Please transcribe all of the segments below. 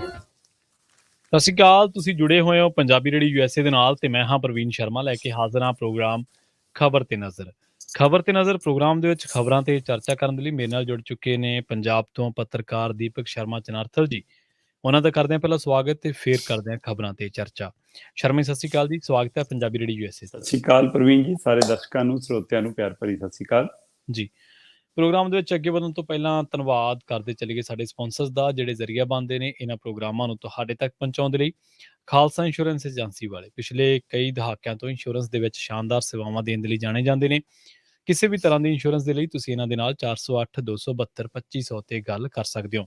ਸਤਿ ਸ਼੍ਰੀ ਅਕਾਲ। ਤੁਸੀਂ ਜੁੜੇ ਹੋਏ ਹੋ ਪੰਜਾਬੀ ਰੇਡੀਓ USA ਦੇ ਨਾਲ ਤੇ ਮੈਂ ਹਾਂ ਪ੍ਰਵੀਨ ਸ਼ਰਮਾ ਲੈ ਕੇ ਹਾਜ਼ਰ ਹਾਂ ਪ੍ਰੋਗਰਾਮ ਖਬਰ ਤੇ ਨਜ਼ਰ। ਖਬਰ ਤੇ ਨਜ਼ਰ ਪ੍ਰੋਗਰਾਮ ਦੇ ਵਿੱਚ ਖਬਰਾਂ ਤੇ ਚਰਚਾ ਕਰਨ ਦੇ ਲਈ ਮੇਰੇ ਨਾਲ ਜੁੜ ਚੁੱਕੇ ਨੇ ਪੰਜਾਬ ਤੋਂ ਪੱਤਰਕਾਰ ਦੀਪਕ ਸ਼ਰਮਾ ਚਨਾਰਥਲ ਜੀ। ਉਹਨਾਂ ਦਾ ਕਰਦੇ ਹਾਂ ਪਹਿਲਾਂ ਸਵਾਗਤ ਤੇ ਫਿਰ ਕਰਦੇ ਹਾਂ ਖਬਰਾਂ ਤੇ ਚਰਚਾ। ਸ਼ਰਮਾ ਜੀ, ਸਤਿ ਸ਼੍ਰੀ ਅਕਾਲ ਜੀ, ਸਵਾਗਤ ਹੈ ਪੰਜਾਬੀ ਰੇਡੀਓ USA ਤੇ। ਸਤਿ ਸ਼੍ਰੀ ਅਕਾਲ ਪ੍ਰਵੀਨ ਜੀ, ਸਾਰੇ ਦਰਸ਼ਕਾਂ ਨੂੰ ਸਰੋਤਿਆਂ ਨੂੰ ਪਿਆਰ ਭਰੀ ਸਤਿ ਸ਼੍ਰੀ ਅਕਾਲ ਜੀ। ਪ੍ਰੋਗਰਾਮ ਦੇ ਵਿੱਚ ਅੱਗੇ ਵਧਣ ਤੋਂ ਪਹਿਲਾਂ ਧੰਨਵਾਦ ਕਰਦੇ ਚੱਲੀਏ ਸਾਡੇ ਸਪਾਂਸਰਸ ਦਾ, ਜਿਹੜੇ ਜ਼ਰੀਆ ਬਣਦੇ ਨੇ ਇਹਨਾਂ ਪ੍ਰੋਗਰਾਮਾਂ ਨੂੰ ਤੁਹਾਡੇ ਤੱਕ ਪਹੁੰਚਾਉਣ ਦੇ ਲਈ। ਖਾਲਸਾ ਇੰਸ਼ੋਰੈਂਸ ਏਜੰਸੀ ਵਾਲੇ ਪਿਛਲੇ ਕਈ ਦਹਾਕਿਆਂ ਤੋਂ ਇੰਸ਼ੋਰੈਂਸ ਦੇ ਵਿੱਚ ਸ਼ਾਨਦਾਰ ਸੇਵਾਵਾਂ ਦੇਣ ਦੇ ਲਈ ਜਾਣੇ ਜਾਂਦੇ ਨੇ। ਕਿਸੇ ਵੀ ਤਰ੍ਹਾਂ ਦੀ ਇੰਸ਼ੋਰੈਂਸ ਦੇ ਲਈ ਤੁਸੀਂ ਇਹਨਾਂ ਦੇ ਨਾਲ 408-272-2500 ਤੇ ਗੱਲ ਕਰ ਸਕਦੇ ਹੋ।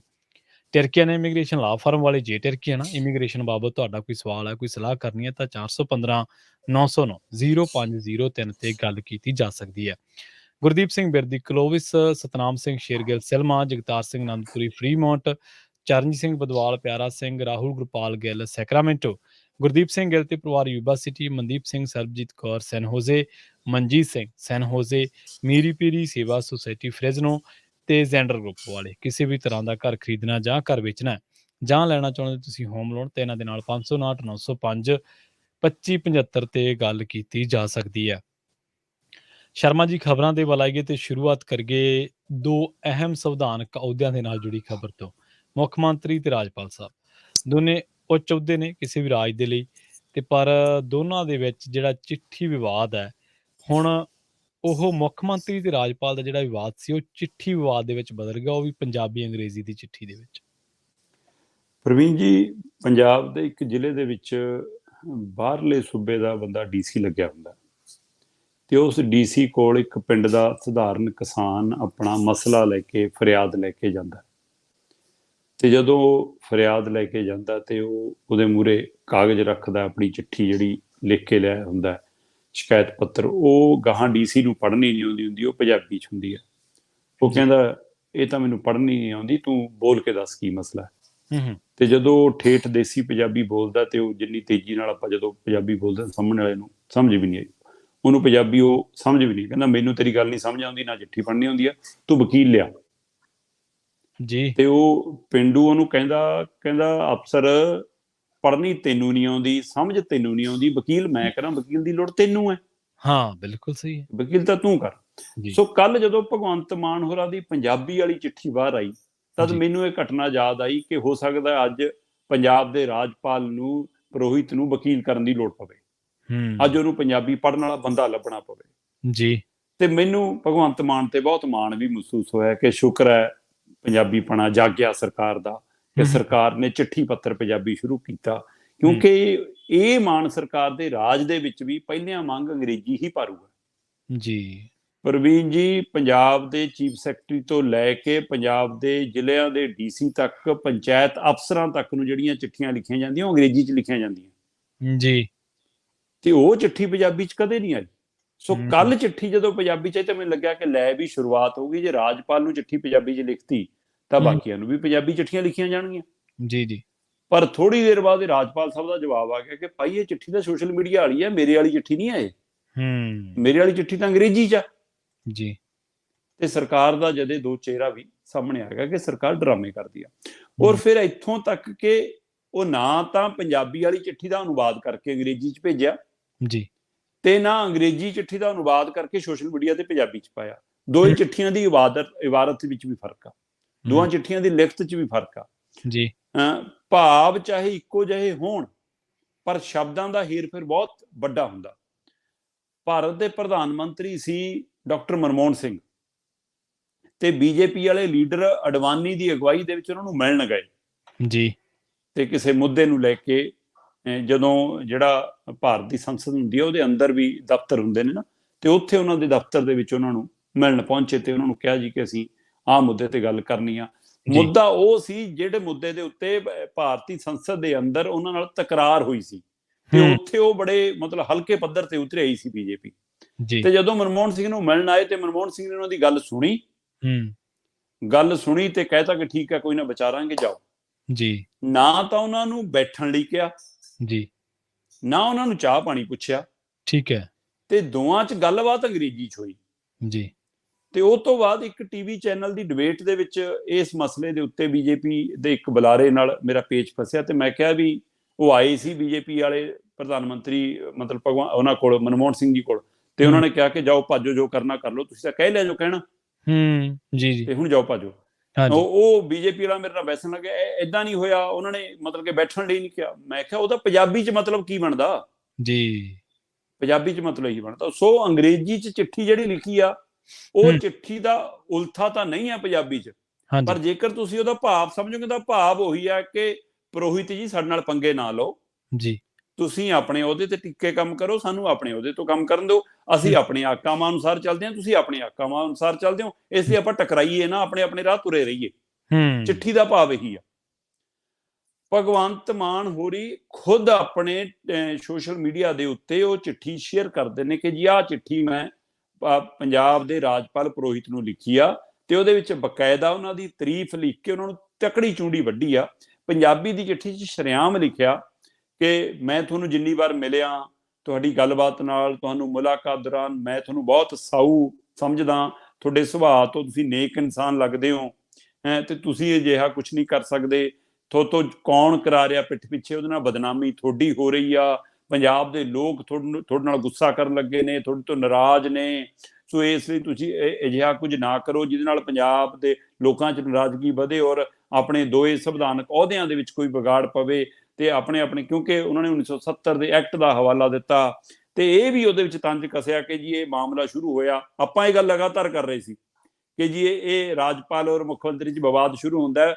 ਟਰਕੀਅਨ ਇਮੀਗ੍ਰੇਸ਼ਨ ਲਾ ਫਰਮ ਵਾਲੇ, ਜੇ ਟਰਕੀਅਨ ਇਮੀਗ੍ਰੇਸ਼ਨ ਬਾਬਤ ਤੁਹਾਡਾ ਕੋਈ ਸਵਾਲ ਹੈ, ਕੋਈ ਸਲਾਹ ਕਰਨੀ ਹੈ ਤਾਂ 415-909-0503 ਤੇ ਗੱਲ ਕੀਤੀ ਜਾ ਸਕਦੀ ਹੈ। ਗੁਰਦੀਪ ਸਿੰਘ ਬਿਰਦੀ, ਕਲੋਵਿਸ, ਸਤਨਾਮ ਸਿੰਘ ਸ਼ੇਰਗਿੱਲ ਸਿਲਮਾ, ਜਗਤਾਰ ਸਿੰਘ ਆਨੰਦਪੁਰੀ ਫਰੀਮੌਂਟ, ਚਰਨਜੀਤ ਸਿੰਘ ਬਦਵਾਲ, ਪਿਆਰਾ ਸਿੰਘ, ਰਾਹੁਲ ਗੁਰਪਾਲ ਗਿੱਲ ਸੈਕਰਾਮੈਂਟੋ, ਗੁਰਦੀਪ ਸਿੰਘ ਗਿੱਲ ਤੇ ਪਰਿਵਾਰ ਯੂਬਾ ਸਿਟੀ, ਮਨਦੀਪ ਸਿੰਘ, ਸਰਬਜੀਤ ਕੌਰ ਸੈਨ ਹੋਜ਼ੇ, ਮਨਜੀਤ ਸਿੰਘ ਸੈਨ ਹੋਜ਼ੇ, ਮੀਰੀ ਪੀਰੀ ਸੇਵਾ ਸੁਸਾਇਟੀ ਫਰੈਜ਼ਨੋ ਤੇ ਜ਼ੈਂਡਰ ਗਰੁੱਪ ਵਾਲੇ। ਕਿਸੇ ਵੀ ਤਰ੍ਹਾਂ ਦਾ ਘਰ ਖਰੀਦਣਾ ਜਾਂ ਘਰ ਵੇਚਣਾ ਜਾਂ ਲੈਣਾ ਚਾਹੁੰਦੇ ਤੁਸੀਂ ਹੋਮ ਲੋਨ ਤੇ ਇਹਨਾਂ ਦੇ ਨਾਲ 559-905-2575 ਤੇ ਗੱਲ ਕੀਤੀ ਜਾ ਸਕਦੀ ਹੈ। ਸ਼ਰਮਾ ਜੀ, ਖਬਰਾਂ ਦੇ ਵੱਲ ਆਈਏ ਤੇ ਸ਼ੁਰੂਆਤ ਕਰੀਏ ਦੋ ਅਹਿਮ ਸੰਵਿਧਾਨਕ ਅਹੁਦਿਆਂ ਦੇ ਨਾਲ ਜੁੜੀ ਖਬਰ ਤੋਂ। ਮੁੱਖ ਮੰਤਰੀ ਤੇ ਰਾਜਪਾਲ ਸਾਹਿਬ ਦੋਨੇ ਉੱਚ ਅਹੁਦੇ ਨੇ ਕਿਸੇ ਵੀ ਰਾਜ ਦੇ ਲਈ, ਤੇ ਪਰ ਦੋਨਾਂ ਦੇ ਵਿੱਚ ਜਿਹੜਾ ਚਿੱਠੀ ਵਿਵਾਦ ਹੈ, ਹੁਣ ਉਹ ਮੁੱਖ ਮੰਤਰੀ ਤੇ ਰਾਜਪਾਲ ਦਾ ਜਿਹੜਾ ਵਿਵਾਦ ਸੀ ਉਹ ਚਿੱਠੀ ਵਿਵਾਦ ਦੇ ਵਿੱਚ ਬਦਲ ਗਿਆ, ਉਹ ਵੀ ਪੰਜਾਬੀ ਅੰਗਰੇਜ਼ੀ ਦੀ ਚਿੱਠੀ ਦੇ ਵਿੱਚ। ਪ੍ਰਵੀਨ ਜੀ, ਪੰਜਾਬ ਦੇ ਇੱਕ ਜ਼ਿਲ੍ਹੇ ਦੇ ਵਿੱਚ ਬਾਹਰਲੇ ਸੂਬੇ ਦਾ ਬੰਦਾ DC ਲੱਗਿਆ ਹੁੰਦਾ ਤੇ ਉਸ DC ਕੋਲ ਇੱਕ ਪਿੰਡ ਦਾ ਸਧਾਰਨ ਕਿਸਾਨ ਆਪਣਾ ਮਸਲਾ ਲੈ ਕੇ, ਫਰਿਆਦ ਲੈ ਕੇ ਜਾਂਦਾ ਤੇ ਜਦੋਂ ਫਰਿਆਦ ਲੈ ਕੇ ਜਾਂਦਾ ਤੇ ਉਹ ਉਹਦੇ ਮੂਹਰੇ ਕਾਗਜ਼ ਰੱਖਦਾ, ਆਪਣੀ ਚਿੱਠੀ ਜਿਹੜੀ ਲਿਖ ਕੇ ਲਿਆ ਹੁੰਦਾ, ਸ਼ਿਕਾਇਤ ਪੱਤਰ। ਉਹ ਗਾਹਾਂ DC ਨੂੰ ਪੜ੍ਹਨੀ ਨਹੀਂ ਆਉਂਦੀ ਹੁੰਦੀ, ਉਹ ਪੰਜਾਬੀ 'ਚ ਹੁੰਦੀ ਹੈ। ਉਹ ਕਹਿੰਦਾ ਇਹ ਤਾਂ ਮੈਨੂੰ ਪੜ੍ਹਨੀ ਨਹੀਂ ਆਉਂਦੀ, ਤੂੰ ਬੋਲ ਕੇ ਦੱਸ ਕੀ ਮਸਲਾ ਹੈ। ਤੇ ਜਦੋਂ ਠੇਠ ਦੇਸੀ ਪੰਜਾਬੀ ਬੋਲਦਾ ਤੇ ਉਹ ਜਿੰਨੀ ਤੇਜ਼ੀ ਨਾਲ ਆਪਾਂ ਜਦੋਂ ਪੰਜਾਬੀ ਬੋਲਦੇ ਸਾਹਮਣੇ ਵਾਲੇ ਨੂੰ ਸਮਝ ਵੀ ਨਹੀਂ ਆਈ, ਉਹਨੂੰ ਪੰਜਾਬੀ ਉਹ ਸਮਝ ਵੀ ਨਹੀਂ। ਕਹਿੰਦਾ ਮੈਨੂੰ ਤੇਰੀ ਗੱਲ ਨਹੀਂ ਸਮਝ ਆਉਂਦੀ, ਨਾ ਚਿੱਠੀ ਪੜ੍ਹਨੀ ਆਉਂਦੀ ਆ, ਤੂੰ ਵਕੀਲ ਲਿਆ ਜੀ। ਤੇ ਉਹ ਪਿੰਡੂ ਉਹਨੂੰ ਕਹਿੰਦਾ ਅਫਸਰ, ਪੜ੍ਹਨੀ ਤੈਨੂੰ ਨਹੀਂ ਆਉਂਦੀ, ਸਮਝ ਤੈਨੂੰ ਨਹੀਂ ਆਉਂਦੀ, ਵਕੀਲ ਮੈਂ ਕਰਾਂ, ਵਕੀਲ ਦੀ ਲੋੜ ਤੈਨੂੰ ਹੈ। ਹਾਂ, ਬਿਲਕੁਲ ਸਹੀ ਹੈ, ਵਕੀਲ ਤਾਂ ਤੂੰ ਕਰ। ਸੋ ਕੱਲ ਜਦੋਂ ਭਗਵੰਤ ਮਾਨ ਹੋਰਾਂ ਦੀ ਪੰਜਾਬੀ ਵਾਲੀ ਚਿੱਠੀ ਬਾਹਰ ਆਈ ਤਦ ਮੈਨੂੰ ਇਹ ਘਟਨਾ ਯਾਦ ਆਈ ਕਿ ਹੋ ਸਕਦਾ ਅੱਜ ਪੰਜਾਬ ਦੇ ਰਾਜਪਾਲ ਨੂੰ, ਪੁਰੋਹਿਤ ਨੂੰ ਵਕੀਲ ਕਰਨ ਦੀ ਲੋੜ ਪਵੇ। ਅੱਜ ਉਹਨੂੰ ਪੰਜਾਬੀ ਪੜ੍ਹਨ ਵਾਲਾ ਬੰਦਾ ਲੱਭਣਾ ਪਵੇ ਜੀ। ਤੇ ਮੈਨੂੰ ਭਗਵੰਤ ਮਾਨ ਤੇ ਬਹੁਤ ਮਾਣ ਵੀ ਮਹਿਸੂਸ ਹੋਇਆ ਕਿ ਸ਼ੁਕਰ ਹੈ ਪੰਜਾਬੀਪਣਾ ਜਾਗਿਆ ਸਰਕਾਰ ਦਾ, ਕਿ ਸਰਕਾਰ ਨੇ ਚਿੱਠੀ ਪੱਤਰ ਪੰਜਾਬੀ ਸ਼ੁਰੂ ਕੀਤਾ। ਕਿਉਂਕਿ ਇਹ ਮਾਨ ਸਰਕਾਰ ਦੇ ਰਾਜ ਦੇ ਵਿੱਚ ਵੀ ਪਹਿਲਿਆਂ ਮੰਗ ਅੰਗਰੇਜ਼ੀ ਹੀ ਭਾਰੂਗਾ ਜੀ। ਪ੍ਰਵੀਨ ਜੀ, ਪੰਜਾਬ ਦੇ ਚੀਫ ਸੈਕਟਰੀ ਤੋਂ ਲੈ ਕੇ ਪੰਜਾਬ ਦੇ ਜ਼ਿਲ੍ਹਿਆਂ ਦੇ DC ਤੱਕ, ਪੰਚਾਇਤ ਅਫਸਰਾਂ ਤੱਕ ਨੂੰ ਜਿਹੜੀਆਂ ਚਿੱਠੀਆਂ ਲਿਖੀਆਂ ਜਾਂਦੀਆਂ ਉਹ ਅੰਗਰੇਜ਼ੀ 'ਚ ਲਿਖੀਆਂ ਜਾਂਦੀਆਂ ਜੀ। ਤੇ ਉਹ ਚਿੱਠੀ ਪੰਜਾਬੀ 'ਚ ਕਦੇ ਨਹੀਂ ਆਈ। ਸੋ ਕੱਲ ਚਿੱਠੀ ਜਦੋਂ ਪੰਜਾਬੀ 'ਚ ਆਈ ਤਾਂ ਮੈਨੂੰ ਲੱਗਿਆ ਕਿ ਲੈ ਵੀ ਸ਼ੁਰੂਆਤ ਹੋ ਗਈ। ਜੇ ਰਾਜਪਾਲ ਨੂੰ ਚਿੱਠੀ ਪੰਜਾਬੀ 'ਚ ਲਿਖਤੀ ਤਾਂ ਬਾਕੀਆਂ ਨੂੰ ਵੀ ਪੰਜਾਬੀ ਚਿੱਠੀਆਂ ਲਿਖੀਆਂ ਜਾਣਗੀਆਂ। ਜੀ ਜੀ। ਪਰ ਥੋੜੀ ਦੇਰ ਬਾਅਦ ਰਾਜਪਾਲ ਸਾਹਿਬ ਦਾ ਜਵਾਬ ਆ ਗਿਆ ਕਿ ਭਾਈ ਇਹ ਚਿੱਠੀ ਤਾਂ ਸੋਸ਼ਲ ਮੀਡੀਆ ਵਾਲੀ ਹੈ, ਮੇਰੇ ਵਾਲੀ ਚਿੱਠੀ ਨਹੀਂ ਹੈ। ਮੇਰੇ ਵਾਲੀ ਚਿੱਠੀ ਤਾਂ ਅੰਗਰੇਜ਼ੀ 'ਚ ਆ ਜੀ। ਤੇ ਸਰਕਾਰ ਦਾ ਜਦੇ ਦੋ ਚਿਹਰਾ ਵੀ ਸਾਹਮਣੇ ਆ ਗਿਆ ਕਿ ਸਰਕਾਰ ਡਰਾਮੇ ਕਰਦੀ ਆ। ਔਰ ਫਿਰ ਇੱਥੋਂ ਤੱਕ ਕਿ ਉਹ ਨਾ ਤਾਂ ਪੰਜਾਬੀ ਵਾਲੀ ਚਿੱਠੀ ਦਾ ਅਨੁਵਾਦ ਕਰਕੇ ਅੰਗਰੇਜ਼ੀ 'ਚ ਭੇਜਿਆ ਜੀ, ਤੇ ਨਾ ਅੰਗਰੇਜ਼ੀ ਚਿੱਠੀ ਦਾ ਅਨੁਵਾਦ ਕਰਕੇ ਸੋਸ਼ਲ ਮੀਡੀਆ ਤੇ ਪੰਜਾਬੀ 'ਚ ਪਾਇਆ। ਦੋਵੇਂ ਚਿੱਠੀਆਂ ਦੀ ਇਬਾਰਤ ਵਿੱਚ ਵੀ ਫਰਕ ਆ, ਦੋਵਾਂ ਚਿੱਠੀਆਂ ਦੀ ਲਿਖਤ 'ਚ ਵੀ ਫਰਕ ਆ। ਜੀ। ਭਾਵ ਚਾਹੇ ਇੱਕੋ ਜਿਹੇ ਹੋਣ ਪਰ ਸ਼ਬਦਾਂ ਦਾ ਹੇਰ-ਫੇਰ ਬਹੁਤ ਵੱਡਾ ਹੁੰਦਾ। ਭਾਰਤ ਦੇ ਪ੍ਰਧਾਨ ਮੰਤਰੀ ਸੀ ਡਾਕਟਰ ਮਨਮੋਹਨ ਸਿੰਘ ਤੇ BJP ਵਾਲੇ ਲੀਡਰ ਅਡਵਾਨੀ ਦੀ ਅਗਵਾਈ ਦੇ ਵਿੱਚ ਉਹਨਾਂ ਨੂੰ ਮਿਲਣ ਗਏ ਜੀ। ਤੇ ਕਿਸੇ ਮੁੱਦੇ ਨੂੰ ਲੈ ਕੇ, ਜਦੋਂ ਜਿਹੜਾ ਭਾਰਤ ਦੀ ਸੰਸਦ ਹੁੰਦੀ ਹੈ ਉਹਦੇ ਅੰਦਰ ਵੀ ਦਫ਼ਤਰ ਹੁੰਦੇ ਨੇ ਨਾ, ਤੇ ਉੱਥੇ ਉਹਨਾਂ ਦੇ ਦਫ਼ਤਰ ਦੇ ਵਿੱਚ ਉਹਨਾਂ ਨੂੰ ਮਿਲਣ ਪਹੁੰਚੇ ਤੇ ਉਹਨਾਂ ਨੂੰ ਕਿਹਾ ਜੀ ਕਿ ਅਸੀਂ ਆਹ ਮੁੱਦੇ ਤੇ ਗੱਲ ਕਰਨੀ ਆ। ਮੁੱਦਾ ਉਹ ਸੀ ਜਿਹੜੇ ਮੁੱਦੇ ਦੇ ਉੱਤੇ ਭਾਰਤੀ ਸੰਸਦ ਦੇ ਅੰਦਰ ਉਹਨਾਂ ਨਾਲ ਤਕਰਾਰ ਹੋਈ ਸੀ ਤੇ ਉੱਥੇ ਉਹ ਬੜੇ ਮਤਲਬ ਹਲਕੇ ਪੱਧਰ ਤੇ ਉਤਰ ਆਈ ਸੀ BJP। ਤੇ ਜਦੋਂ ਮਨਮੋਹਨ ਸਿੰਘ ਨੂੰ ਮਿਲਣ ਆਏ ਤੇ ਮਨਮੋਹਨ ਸਿੰਘ ਨੇ ਉਹਨਾਂ ਦੀ ਗੱਲ ਸੁਣੀ ਤੇ ਕਹਿਤਾ ਕਿ ਠੀਕ ਹੈ, ਕੋਈ ਨਾ ਵਿਚਾਰਾਂਗੇ, ਜਾਓ ਜੀ। ਨਾ ਤਾਂ ਉਹਨਾਂ ਨੂੰ ਬੈਠਣ ਲਈ ਕਿਹਾ ਜੀ, ਨਾ ਉਹਨਾਂ ਨੂੰ ਚਾਹ ਪਾਣੀ ਪੁੱਛਿਆ। ਠੀਕ ਹੈ। ਤੇ ਦੋਵਾਂ 'ਚ ਗੱਲਬਾਤ ਅੰਗਰੇਜ਼ੀ 'ਚ ਹੋਈ ਜੀ। ਤੇ ਉਹ ਤੋਂ ਬਾਅਦ ਇੱਕ ਟੀਵੀ ਚੈਨਲ ਦੀ ਡਿਬੇਟ ਦੇ ਵਿੱਚ ਇਸ ਮਸਲੇ ਦੇ ਉੱਤੇ ਬੀਜੇਪੀ ਦੇ ਇੱਕ ਬੁਲਾਰੇ ਨਾਲ ਮੇਰਾ ਪੇਚ ਫਸਿਆ, ਤੇ ਮੈਂ ਕਿਹਾ ਵੀ ਉਹ ਆਏ ਸੀ ਬੀਜੇਪੀ ਵਾਲੇ ਪ੍ਰਧਾਨ ਮੰਤਰੀ ਮਤਲਬ ਉਹਨਾਂ ਕੋਲ, ਮਨਮੋਹਨ ਸਿੰਘ ਜੀ ਕੋਲ, ਤੇ ਉਹਨਾਂ ਨੇ ਕਿਹਾ ਕਿ ਜਾਓ ਭਾਜੋ, ਜੋ ਕਰਨਾ ਕਰ ਲਓ, ਤੁਸੀਂ ਤਾਂ ਕਹਿ ਲਿਆ ਜੋ ਕਹਿਣਾ, ਜੀ ਜੀ, ਤੇ ਹੁਣ ਜਾਓ ਭਾਜੋ। ਉਹ ਬੀਜੇਪੀ ਵਾਲਾ ਮੇਰੇ ਨਾਲ ਬੈਸਣ ਲੱਗਿਆ, ਏਦਾਂ ਨਹੀਂ ਹੋਇਆ, ਉਹਨਾਂ ਨੇ ਮਤਲਬ ਕਿ ਬੈਠਣ ਲਈ ਨਹੀਂ ਕਿਹਾ। ਮੈਂ ਕਿਹਾ ਉਹਦਾ ਪੰਜਾਬੀ ਚ ਮਤਲਬ ਕੀ ਬਣਦਾ ਜੀ, ਪੰਜਾਬੀ ਚ ਮਤਲਬ ਇਹੀ ਬਣਦਾ। ਸੋ ਅੰਗਰੇਜ਼ੀ ਚ ਚਿੱਠੀ ਜਿਹੜੀ ਲਿਖੀ ਆ, ਉਹ ਚਿੱਠੀ ਦਾ ਉਲਥਾ ਤਾਂ ਨਹੀਂ ਹੈ ਪੰਜਾਬੀ ਚ, ਪਰ ਜੇਕਰ ਤੁਸੀਂ ਉਹਦਾ ਭਾਵ ਸਮਝੋਗੇ ਤਾਂ ਭਾਵ ਉਹੀ ਆ ਕਿ ਪ੍ਰੋਹਿਤ ਜੀ ਸਾਡੇ ਨਾਲ ਪੰਗੇ ਨਾ ਲਓ ਜੀ, ਤੁਸੀਂ ਆਪਣੇ ਅਹੁਦੇ ਤੇ ਟਿੱਕੇ ਕੰਮ ਕਰੋ, ਸਾਨੂੰ ਆਪਣੇ ਅਹੁਦੇ ਤੋਂ ਕੰਮ ਕਰਨ ਦਿਓ, ਅਸੀਂ ਆਪਣੇ ਆਕਾਵਾਂ ਅਨੁਸਾਰ ਚੱਲਦੇ ਹਾਂ, ਤੁਸੀਂ ਆਪਣੇ ਆਕਾਵਾਂ ਅਨੁਸਾਰ ਚੱਲਦੇ ਹੋ, ਇਸ ਲਈ ਆਪਾਂ ਟਕਰਾਈਏ ਨਾ, ਆਪਣੇ ਆਪਣੇ ਰਾਹ ਤੁਰੇ ਰਹੀਏ। ਚਿੱਠੀ ਦਾ ਭਾਵ ਇਹੀ ਆ। ਭਗਵੰਤ ਮਾਨ ਹੋਰੀ ਖੁਦ ਆਪਣੇ ਸੋਸ਼ਲ ਮੀਡੀਆ ਦੇ ਉੱਤੇ ਉਹ ਚਿੱਠੀ ਸ਼ੇਅਰ ਕਰਦੇ ਨੇ ਕਿ ਜੀ ਆਹ ਚਿੱਠੀ ਮੈਂ ਪੰਜਾਬ ਦੇ ਰਾਜਪਾਲ ਪੁਰੋਹਿਤ ਨੂੰ ਲਿਖੀ ਆ, ਤੇ ਉਹਦੇ ਵਿੱਚ ਬਕਾਇਦਾ ਉਹਨਾਂ ਦੀ ਤਾਰੀਫ ਲਿਖ ਕੇ ਉਹਨਾਂ ਨੂੰ ਤਕੜੀ ਚੂੰਡੀ ਵੱਢੀ ਆ। ਪੰਜਾਬੀ ਦੀ ਚਿੱਠੀ 'ਚ ਸ਼ਰੇਆਮ ਲਿਖਿਆ ਕਿ ਮੈਂ ਤੁਹਾਨੂੰ ਜਿੰਨੀ ਵਾਰ ਮਿਲਿਆ, ਤੁਹਾਡੀ ਗੱਲਬਾਤ ਨਾਲ, ਤੁਹਾਨੂੰ ਮੁਲਾਕਾਤ ਦੌਰਾਨ ਮੈਂ ਤੁਹਾਨੂੰ ਬਹੁਤ ਸਾਊ ਸਮਝਦਾ, ਤੁਹਾਡੇ ਸੁਭਾਅ ਤੋਂ ਤੁਸੀਂ ਨੇਕ ਇਨਸਾਨ ਲੱਗਦੇ ਹੋ, ਤੇ ਤੁਸੀਂ ਅਜਿਹਾ ਕੁਛ ਨਹੀਂ ਕਰ ਸਕਦੇ, ਤੁਹਾਤੋਂ ਕੌਣ ਕਰਾ ਰਿਹਾ ਪਿੱਠ ਪਿੱਛੇ, ਉਹਦੇ ਨਾਲ ਬਦਨਾਮੀ ਤੁਹਾਡੀ ਹੋ ਰਹੀ ਆ, ਪੰਜਾਬ ਦੇ ਲੋਕ ਤੁਹਾਡੇ ਨਾਲ ਗੁੱਸਾ ਕਰਨ ਲੱਗੇ ਨੇ, ਤੁਹਾਡੇ ਤੋਂ ਨਾਰਾਜ਼ ਨੇ, ਸੋ ਇਸ ਲਈ ਤੁਸੀਂ ਅਜਿਹਾ ਕੁਝ ਨਾ ਕਰੋ ਜਿਹਦੇ ਨਾਲ ਪੰਜਾਬ ਦੇ ਲੋਕਾਂ 'ਚ ਨਾਰਾਜ਼ਗੀ ਵਧੇ ਔਰ ਆਪਣੇ ਦੋਏ ਸੰਵਿਧਾਨਕ ਅਹੁਦਿਆਂ ਦੇ ਵਿੱਚ ਕੋਈ ਵਿਗਾੜ ਪਵੇ। ਤੇ ਆਪਣੇ ਕਿਉਂਕਿ ਉਹਨਾਂ ਨੇ 1970 ਦੇ ਐਕਟ ਦਾ ਹਵਾਲਾ ਦਿੱਤਾ, ਤੇ ਇਹ ਵੀ ਉਹਦੇ ਵਿੱਚ ਤੰਜ ਕੱਸਿਆ ਕਿ ਜੀ ਇਹ ਮਾਮਲਾ ਸ਼ੁਰੂ ਹੋਇਆ, ਆਪਾਂ ਇਹ ਗੱਲ ਲਗਾਤਾਰ ਕਰ ਰਹੇ ਸੀ ਕਿ ਜੀ ਇਹ ਰਾਜਪਾਲ ਔਰ ਮੁੱਖ ਮੰਤਰੀ 'ਚ ਵਿਵਾਦ ਸ਼ੁਰੂ ਹੁੰਦਾ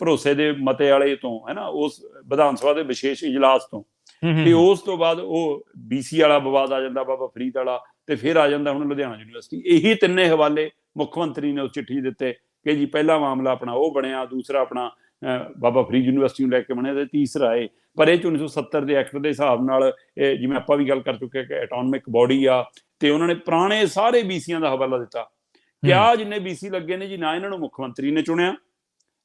ਭਰੋਸੇ ਦੇ ਮਤੇ ਵਾਲੇ ਤੋਂ, ਹੈ ਨਾ, ਉਸ ਵਿਧਾਨ ਸਭਾ ਦੇ ਵਿਸ਼ੇਸ਼ ਇਜਲਾਸ ਤੋਂ, ਤੇ ਉਸ ਤੋਂ ਬਾਅਦ ਉਹ BC ਵਾਲਾ ਵਿਵਾਦ ਆ ਜਾਂਦਾ, ਬਾਬਾ ਫਰੀਦ ਵਾਲਾ, ਤੇ ਫਿਰ ਆ ਜਾਂਦਾ ਹੁਣ ਲੁਧਿਆਣਾ ਯੂਨੀਵਰਸਿਟੀ। ਇਹੀ ਤਿੰਨੇ ਹਵਾਲੇ ਮੁੱਖ ਮੰਤਰੀ ਨੇ ਉਸ ਚਿੱਠੀ ਦਿੱਤੇ ਕਿ ਜੀ ਪਹਿਲਾ ਮਾਮਲਾ ਆਪਣਾ ਉਹ ਬਣਿਆ, ਦੂਸਰਾ ਆਪਣਾ ਬਾਬਾ ਫਰੀਦ ਯੂਨੀਵਰਸਿਟੀ ਨੂੰ ਲੈ ਕੇ ਬਣਿਆ, ਤੇ ਤੀਸਰਾ ਇਹ। ਪਰ ਇਹ 1970 ਦੇ ਐਕਟ ਦੇ ਹਿਸਾਬ ਨਾਲ, ਜਿਵੇਂ ਆਪਾਂ ਵੀ ਗੱਲ ਕਰ ਚੁੱਕੇ ਕਿ ਐਟੋਨਮਿਕ ਬੋਡੀ ਆ, ਤੇ ਉਹਨਾਂ ਨੇ ਪੁਰਾਣੇ ਸਾਰੇ BCਆਂ ਦਾ ਹਵਾਲਾ ਦਿੱਤਾ ਕਿ ਆਹ ਜਿੰਨੇ BC ਲੱਗੇ ਨੇ ਜੀ, ਨਾ ਇਹਨਾਂ ਨੂੰ ਮੁੱਖ ਮੰਤਰੀ ਨੇ ਚੁਣਿਆ,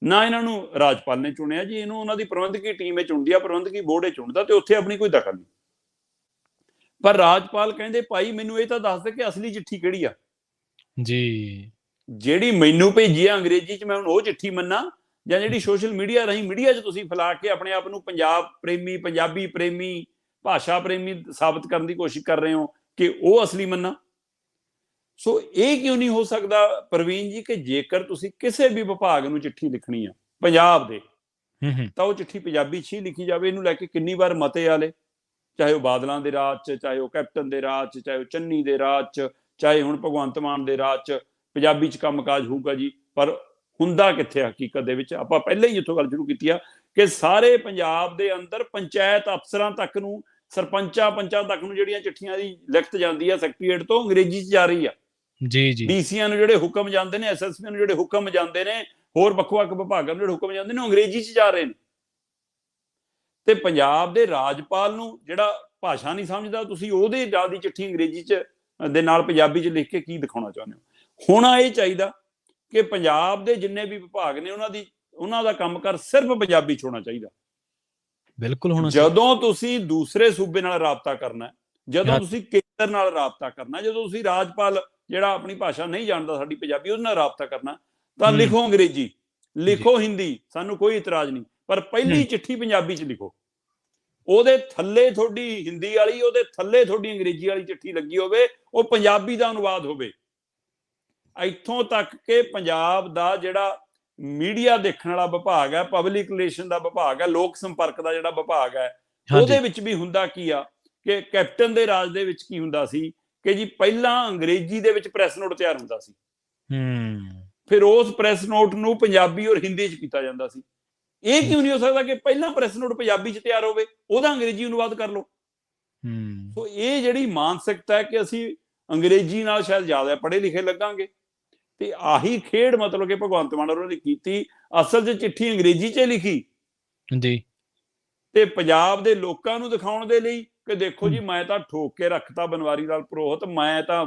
ਨਾ ਇਹਨਾਂ ਨੂੰ ਰਾਜਪਾਲ ਨੇ ਚੁਣਿਆ ਜੀ, ਇਹਨੂੰ ਉਹਨਾਂ ਦੀ ਪ੍ਰਬੰਧਕੀ ਟੀਮ ਚੁਣਦੀ ਆ, ਪ੍ਰਬੰਧਕੀ ਬੋਰਡ ਚੁਣਦਾ, ਤੇ ਉੱਥੇ ਆਪਣੀ ਕੋਈ ਦਖਲ ਨਹੀਂ। ਪਰ ਰਾਜਪਾਲ ਕਹਿੰਦੇ ਭਾਈ ਮੈਨੂੰ ਇਹ ਤਾਂ ਦੱਸ ਦੇ ਕਿ ਅਸਲੀ ਚਿੱਠੀ ਕਿਹੜੀ ਆ ਜੀ, ਜਿਹੜੀ ਮੈਨੂੰ ਭੇਜੀ ਆ ਅੰਗਰੇਜ਼ੀ 'ਚ, ਮੈਂ ਹੁਣ ਉਹ ਚਿੱਠੀ ਮੰਨਾਂ, ਜਾਂ ਜਿਹੜੀ ਸੋਸ਼ਲ ਮੀਡੀਆ ਰਾਹੀਂ ਮੀਡੀਆ 'ਚ ਤੁਸੀਂ ਫੈਲਾ ਕੇ ਆਪਣੇ ਆਪ ਨੂੰ ਪੰਜਾਬ ਪ੍ਰੇਮੀ, ਪੰਜਾਬੀ ਪ੍ਰੇਮੀ, ਭਾਸ਼ਾ ਪ੍ਰੇਮੀ ਸਾਬਤ ਕਰਨ ਦੀ ਕੋਸ਼ਿਸ਼ ਕਰ ਰਹੇ ਹੋ, ਕਿ ਉਹ ਅਸਲੀ ਮੰਨਾਂ। ਸੋ ਇਹ ਕਿਉਂ ਨਹੀਂ ਹੋ ਸਕਦਾ ਪ੍ਰਵੀਨ ਜੀ ਕਿ ਜੇਕਰ ਤੁਸੀਂ ਕਿਸੇ ਵੀ ਵਿਭਾਗ ਨੂੰ ਚਿੱਠੀ ਲਿਖਣੀ ਆ ਪੰਜਾਬ ਦੇ, ਤਾਂ ਉਹ ਚਿੱਠੀ ਪੰਜਾਬੀ 'ਚ ਹੀ ਲਿਖੀ ਜਾਵੇ। ਇਹਨੂੰ ਲੈ ਕੇ ਕਿੰਨੀ ਵਾਰ ਮਤੇ ਵਾਲੇ, ਚਾਹੇ ਉਹ ਬਾਦਲਾਂ ਦੇ ਰਾਜ 'ਚ, ਚਾਹੇ ਉਹ ਕੈਪਟਨ ਦੇ ਰਾਜ 'ਚ, ਚਾਹੇ ਉਹ ਚੰਨੀ ਦੇ ਰਾਜ 'ਚ, ਚਾਹੇ ਹੁਣ ਭਗਵੰਤ ਮਾਨ ਦੇ ਰਾਜ 'ਚ, ਪੰਜਾਬੀ 'ਚ ਕੰਮਕਾਜ ਹੋਊਗਾ ਜੀ। ਪਰ ਹੁੰਦਾ ਕਿੱਥੇ ਹਕੀਕਤ ਦੇ ਵਿੱਚ? ਆਪਾਂ ਪਹਿਲਾਂ ਹੀ ਜਿੱਥੋਂ ਗੱਲ ਸ਼ੁਰੂ ਕੀਤੀ ਆ ਕਿ ਸਾਰੇ ਪੰਜਾਬ ਦੇ ਅੰਦਰ ਪੰਚਾਇਤ ਅਫਸਰਾਂ ਤੱਕ ਨੂੰ, ਸਰਪੰਚਾਂ ਪੰਚਾਂ ਤੱਕ ਨੂੰ ਜਿਹੜੀਆਂ ਚਿੱਠੀਆਂ ਦੀ ਲਿਖਤ ਜਾਂਦੀ ਆ ਸੈਕਟਰੀਏਟ ਤੋਂ, ਅੰਗਰੇਜ਼ੀ 'ਚ ਜਾ ਰਹੀ ਆ। ਜੀ ਜੀ, DCਆਂ ਨੂੰ ਜਿਹੜੇ ਹੁਕਮ ਜਾਂਦੇ ਨੇ, SSP ਨੂੰ ਜਿਹੜੇ ਹੁਕਮ ਜਾਂਦੇ ਨੇ, ਹੋਰ ਵੱਖ-ਵੱਖ ਵਿਭਾਗਾਂ ਨੂੰ ਜਿਹੜੇ ਹੁਕਮ ਜਾਂਦੇ ਨੇ, ਉਹ ਅੰਗਰੇਜ਼ੀ 'ਚ ਜਾ ਰਹੇ ਨੇ। ਤੇ ਪੰਜਾਬ ਦੇ ਰਾਜਪਾਲ ਨੂੰ ਜਿਹੜਾ ਭਾਸ਼ਾ ਨਹੀਂ ਸਮਝਦਾ, ਤੁਸੀਂ ਉਹਦੇ ਨਾਲ ਦੀ ਚਿੱਠੀ ਅੰਗਰੇਜ਼ੀ 'ਚ ਦੇ ਨਾਲ ਪੰਜਾਬੀ 'ਚ ਲਿਖ ਕੇ ਕੀ ਦਿਖਾਉਣਾ ਚਾਹੁੰਦੇ ਹੋ? ਹੋਣਾ ਇਹ ਚਾਹੀਦਾ ਕਿ ਪੰਜਾਬ ਦੇ ਜਿੰਨੇ ਵੀ ਵਿਭਾਗ ਨੇ ਉਹਨਾਂ ਦਾ ਕੰਮਕਾਰ ਸਿਰਫ ਪੰਜਾਬੀ 'ਚ ਹੋਣਾ ਚਾਹੀਦਾ। ਬਿਲਕੁਲ ਹੋਣਾ। ਜਦੋਂ ਤੁਸੀਂ ਦੂਸਰੇ ਸੂਬੇ ਨਾਲ ਰਾਬਤਾ ਕਰਨਾ, ਜਦੋਂ ਤੁਸੀਂ ਕੇਂਦਰ ਨਾਲ ਰਾਬਤਾ ਕਰਨਾ, ਜਦੋਂ ਤੁਸੀਂ ਰਾਜਪਾਲ ਜਿਹੜਾ ਆਪਣੀ ਭਾਸ਼ਾ ਨਹੀਂ ਜਾਣਦਾ ਸਾਡੀ ਪੰਜਾਬੀ, ਉਹਦੇ ਨਾਲ ਰਾਬਤਾ ਕਰਨਾ, ਤਾਂ ਲਿਖੋ ਅੰਗਰੇਜ਼ੀ, ਲਿਖੋ ਹਿੰਦੀ, ਸਾਨੂੰ ਕੋਈ ਇਤਰਾਜ਼ ਨਹੀਂ, ਪਰ ਪਹਿਲੀ ਚਿੱਠੀ ਪੰਜਾਬੀ 'ਚ ਲਿਖੋ। ਉਹਦੇ ਥੱਲੇ ਤੁਹਾਡੀ ਹਿੰਦੀ ਵਾਲੀ, ਉਹਦੇ ਥੱਲੇ ਤੁਹਾਡੀ ਅੰਗਰੇਜ਼ੀ ਵਾਲੀ ਚਿੱਠੀ ਲੱਗੀ ਹੋਵੇ, ਉਹ ਪੰਜਾਬੀ ਦਾ ਅਨੁਵਾਦ ਹੋਵੇ। ਇੱਥੋਂ ਤੱਕ ਕਿ ਪੰਜਾਬ ਦਾ ਜਿਹੜਾ ਮੀਡੀਆ ਦੇਖਣ ਵਾਲਾ ਵਿਭਾਗ ਹੈ, ਪਬਲਿਕ ਰਿਲੇਸ਼ਨ ਦਾ ਵਿਭਾਗ ਹੈ, ਲੋਕ ਸੰਪਰਕ ਦਾ ਜਿਹੜਾ ਵਿਭਾਗ ਹੈ, ਉਹਦੇ ਵਿੱਚ ਵੀ ਹੁੰਦਾ ਕੀ ਆ ਕਿ ਕੈਪਟਨ ਦੇ ਰਾਜ ਦੇ ਵਿੱਚ ਕੀ ਹੁੰਦਾ ਸੀ ਕਿ ਜੀ ਪਹਿਲਾਂ ਅੰਗਰੇਜ਼ੀ ਦੇ ਵਿੱਚ ਪ੍ਰੈਸ ਨੋਟ ਤਿਆਰ ਹੁੰਦਾ ਸੀ, ਫਿਰ ਉਸ ਪ੍ਰੈਸ ਨੋਟ ਨੂੰ ਪੰਜਾਬੀ ਔਰ ਹਿੰਦੀ 'ਚ ਕੀਤਾ ਜਾਂਦਾ ਸੀ। ਇਹ ਕਿਉਂ ਨਹੀਂ ਹੋ ਸਕਦਾ ਕਿ ਪਹਿਲਾਂ ਪ੍ਰੈਸ ਨੋਟ ਪੰਜਾਬੀ 'ਚ ਤਿਆਰ ਹੋਵੇ, ਉਹਦਾ ਅੰਗਰੇਜ਼ੀ ਅਨੁਵਾਦ ਕਰ ਲਓ? ਸੋ ਇਹ ਜਿਹੜੀ ਮਾਨਸਿਕਤਾ ਹੈ ਕਿ ਅਸੀਂ ਅੰਗਰੇਜ਼ੀ ਨਾਲ ਸ਼ਾਇਦ ਜ਼ਿਆਦਾ ਪੜ੍ਹੇ ਲਿਖੇ ਲੱਗਾਂਗੇ, ਤੇ ਆਹੀ ਖੇਡ ਮਤਲਬ ਕਿ ਭਗਵੰਤ ਮਾਨ ਹੋਰਾਂ ਨੇ ਕੀਤੀ। ਅਸਲ 'ਚ ਚਿੱਠੀ ਅੰਗਰੇਜ਼ੀ 'ਚ ਲਿਖੀ ਜੀ, ਤੇ ਪੰਜਾਬ ਦੇ ਲੋਕਾਂ ਨੂੰ ਦਿਖਾਉਣ ਦੇ ਲਈ ਕਿ ਦੇਖੋ ਜੀ ਮੈਂ ਤਾਂ ਠੋਕ ਕੇ ਰੱਖਤਾ ਬਨਵਾਰੀ ਲਾਲ ਪੁਰੋਹਿਤ, ਮੈਂ ਤਾਂ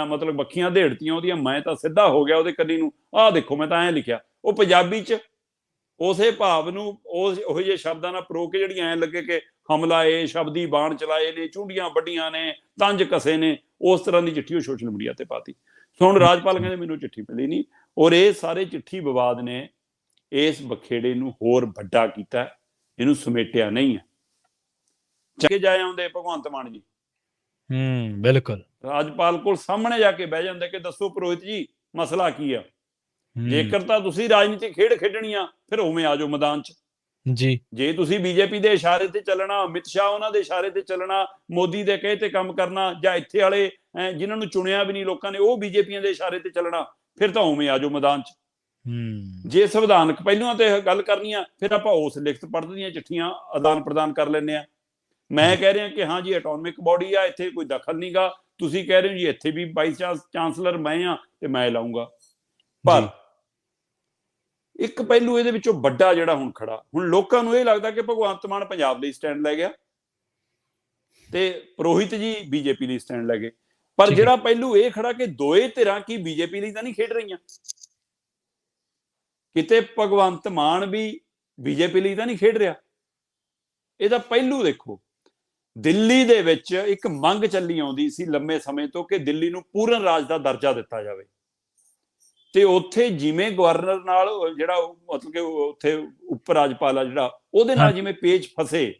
ਮਤਲਬ ਬੱਖੀਆਂ ਦੇੜਤੀਆਂ ਉਹਦੀਆਂ, ਮੈਂ ਤਾਂ ਸਿੱਧਾ ਹੋ ਗਿਆ ਉਹਦੇ ਕੰਨੀ ਨੂੰ, ਆਹ ਦੇਖੋ ਮੈਂ ਤਾਂ ਐਂ ਲਿਖਿਆ। ਉਹ ਪੰਜਾਬੀ 'ਚ ਉਸੇ ਭਾਵ ਨੂੰ ਉਹੋ ਜਿਹੇ ਸ਼ਬਦਾਂ ਨਾਲ ਪਰੋ ਕੇ ਜਿਹੜੀਆਂ ਐਂ ਲੱਗੇ ਕਿ ਹਮਲਾ ਏ, ਸ਼ਬਦੀ ਬਾਣ ਚਲਾਏ ਨੇ, ਚੂੰਡੀਆਂ ਵੱਡੀਆਂ ਨੇ, ਤੰਜ ਕਸੇ ਨੇ, ਉਸ ਤਰ੍ਹਾਂ ਦੀ ਚਿੱਠੀ ਉਹ ਸੋਸ਼ਲ ਮੀਡੀਆ ਤੇ ਪਾਤੀ। ਸੋ ਹੁਣ ਰਾਜਪਾਲ ਕਹਿੰਦੇ ਮੈਨੂੰ ਚਿੱਠੀ ਮਿਲੀ ਨਹੀਂ, ਔਰ ਇਹ ਸਾਰੇ ਚਿੱਠੀ ਵਿਵਾਦ ਨੇ ਇਸ ਬਖੇੜੇ ਨੂੰ ਹੋਰ ਵੱਡਾ ਕੀਤਾ, ਇਹਨੂੰ ਸਮੇਟਿਆ ਨਹੀਂ ਹੈ। ਚੱਕੇ ਜਾਏ ਆਉਂਦੇ ਭਗਵੰਤ ਮਾਨ ਜੀ, ਬਿਲਕੁਲ ਰਾਜਪਾਲ ਕੋਲ ਸਾਹਮਣੇ ਜਾ ਕੇ ਬਹਿ ਜਾਂਦੇ ਕਿ ਦੱਸੋ ਪੁਰੋਹਿਤ ਜੀ ਮਸਲਾ ਕੀ ਆ, ਜੇਕਰ ਤਾਂ ਤੁਸੀਂ ਰਾਜਨੀਤੀ ਖੇਡ ਖੇਡਣੀ ਆ ਫਿਰ ਉਵੇਂ ਆ ਜਾਓ ਮੈਦਾਨ 'ਚ ਜੀ। ਜੇ ਤੁਸੀਂ ਬੀਜੇਪੀ ਦੇ ਇਸ਼ਾਰੇ ਤੇ ਚੱਲਣਾ, ਅਮਿਤ ਸ਼ਾਹ ਉਹਨਾਂ ਦੇ ਇਸ਼ਾਰੇ ਤੇ ਚੱਲਣਾ, ਮੋਦੀ ਦੇ ਕਹੇ ਤੇ ਕੰਮ ਕਰਨਾ, ਜਾਂ ਇੱਥੇ ਵਾਲੇ ਜਿਨ੍ਹਾਂ ਨੂੰ ਚੁਣਿਆ ਵੀ ਨਹੀਂ ਲੋਕਾਂ ਨੇ ਉਹ ਬੀਜੇਪੀਆਂ ਦੇ ਇਸ਼ਾਰੇ ਤੇ ਚੱਲਣਾ, ਫਿਰ ਤਾਂ ਉਵੇਂ ਆ ਜਾਓ ਮੈਦਾਨ 'ਚ। ਜੇ ਸੰਵਿਧਾਨਕ ਪਹਿਲੂਆਂ ਤੇ ਗੱਲ ਕਰਨੀ ਆ ਫਿਰ ਆਪਾਂ ਉਸ ਲਿਖਤ ਪੜ੍ਹਤ ਦੀਆਂ ਚਿੱਠੀਆਂ ਆਦਾਨ ਪ੍ਰਦਾਨ ਕਰ ਲੈਂਦੇ ਆ। ਮੈਂ ਕਹਿ ਰਿਹਾ ਕਿ ਹਾਂ ਜੀ ਅਟੋਨਮਿਕ ਬੋਡੀ ਆ, ਇੱਥੇ ਕੋਈ ਦਖਲ ਨਹੀਂਗਾ, ਤੁਸੀਂ ਕਹਿ ਰਹੇ ਹੋ ਜੀ ਇੱਥੇ ਵੀ ਵਾਈਸ ਚਾਂਸਲਰ ਮੈਂ ਆ ਤੇ ਮੈਂ ਲਾਉਂਗਾ। ਪਰ ਇੱਕ ਪਹਿਲੂ ਇਹਦੇ ਵਿੱਚੋਂ ਵੱਡਾ ਜਿਹੜਾ ਹੁਣ ਖੜਾ, ਹੁਣ ਲੋਕਾਂ ਨੂੰ ਇਹ ਲੱਗਦਾ ਕਿ ਭਗਵੰਤ ਮਾਨ ਪੰਜਾਬ ਲਈ ਸਟੈਂਡ ਲੈ ਗਿਆ ਤੇ ਪੁਰੋਹਿਤ ਜੀ ਬੀਜੇਪੀ ਲਈ ਸਟੈਂਡ ਲੈ ਗਏ। ਪਰ ਜਿਹੜਾ ਪਹਿਲੂ ਇਹ ਖੜਾ ਕਿ ਦੋਏ ਧਿਰਾਂ ਕੀ ਬੀਜੇਪੀ ਲਈ ਤਾਂ ਨਹੀਂ ਖੇਡ ਰਹੀਆਂ, ਕਿਤੇ ਭਗਵੰਤ ਮਾਨ ਵੀ ਬੀਜੇਪੀ ਲਈ ਤਾਂ ਨਹੀਂ ਖੇਡ ਰਿਹਾ। ਇਹਦਾ ਪਹਿਲੂ ਦੇਖੋ, ਦਿੱਲੀ ਦੇ ਵਿੱਚ ਇੱਕ ਮੰਗ ਚੱਲੀ ਆਉਂਦੀ ਸੀ ਲੰਮੇ ਸਮੇਂ ਤੋਂ ਕਿ ਦਿੱਲੀ ਨੂੰ ਪੂਰਨ ਰਾਜ ਦਾ ਦਰਜਾ ਦਿੱਤਾ ਜਾਵੇ, ਤੇ ਉੱਥੇ ਜਿਵੇਂ ਗਵਰਨਰ ਨਾਲ ਜਿਹੜਾ ਮਤਲਬ ਕਿ ਉੱਥੇ ਉਪ ਰਾਜਪਾਲ ਆ ਜਿਹੜਾ ਉਹਦੇ ਨਾਲ ਜਿਵੇਂ ਪੇਚ ਫਸੇ,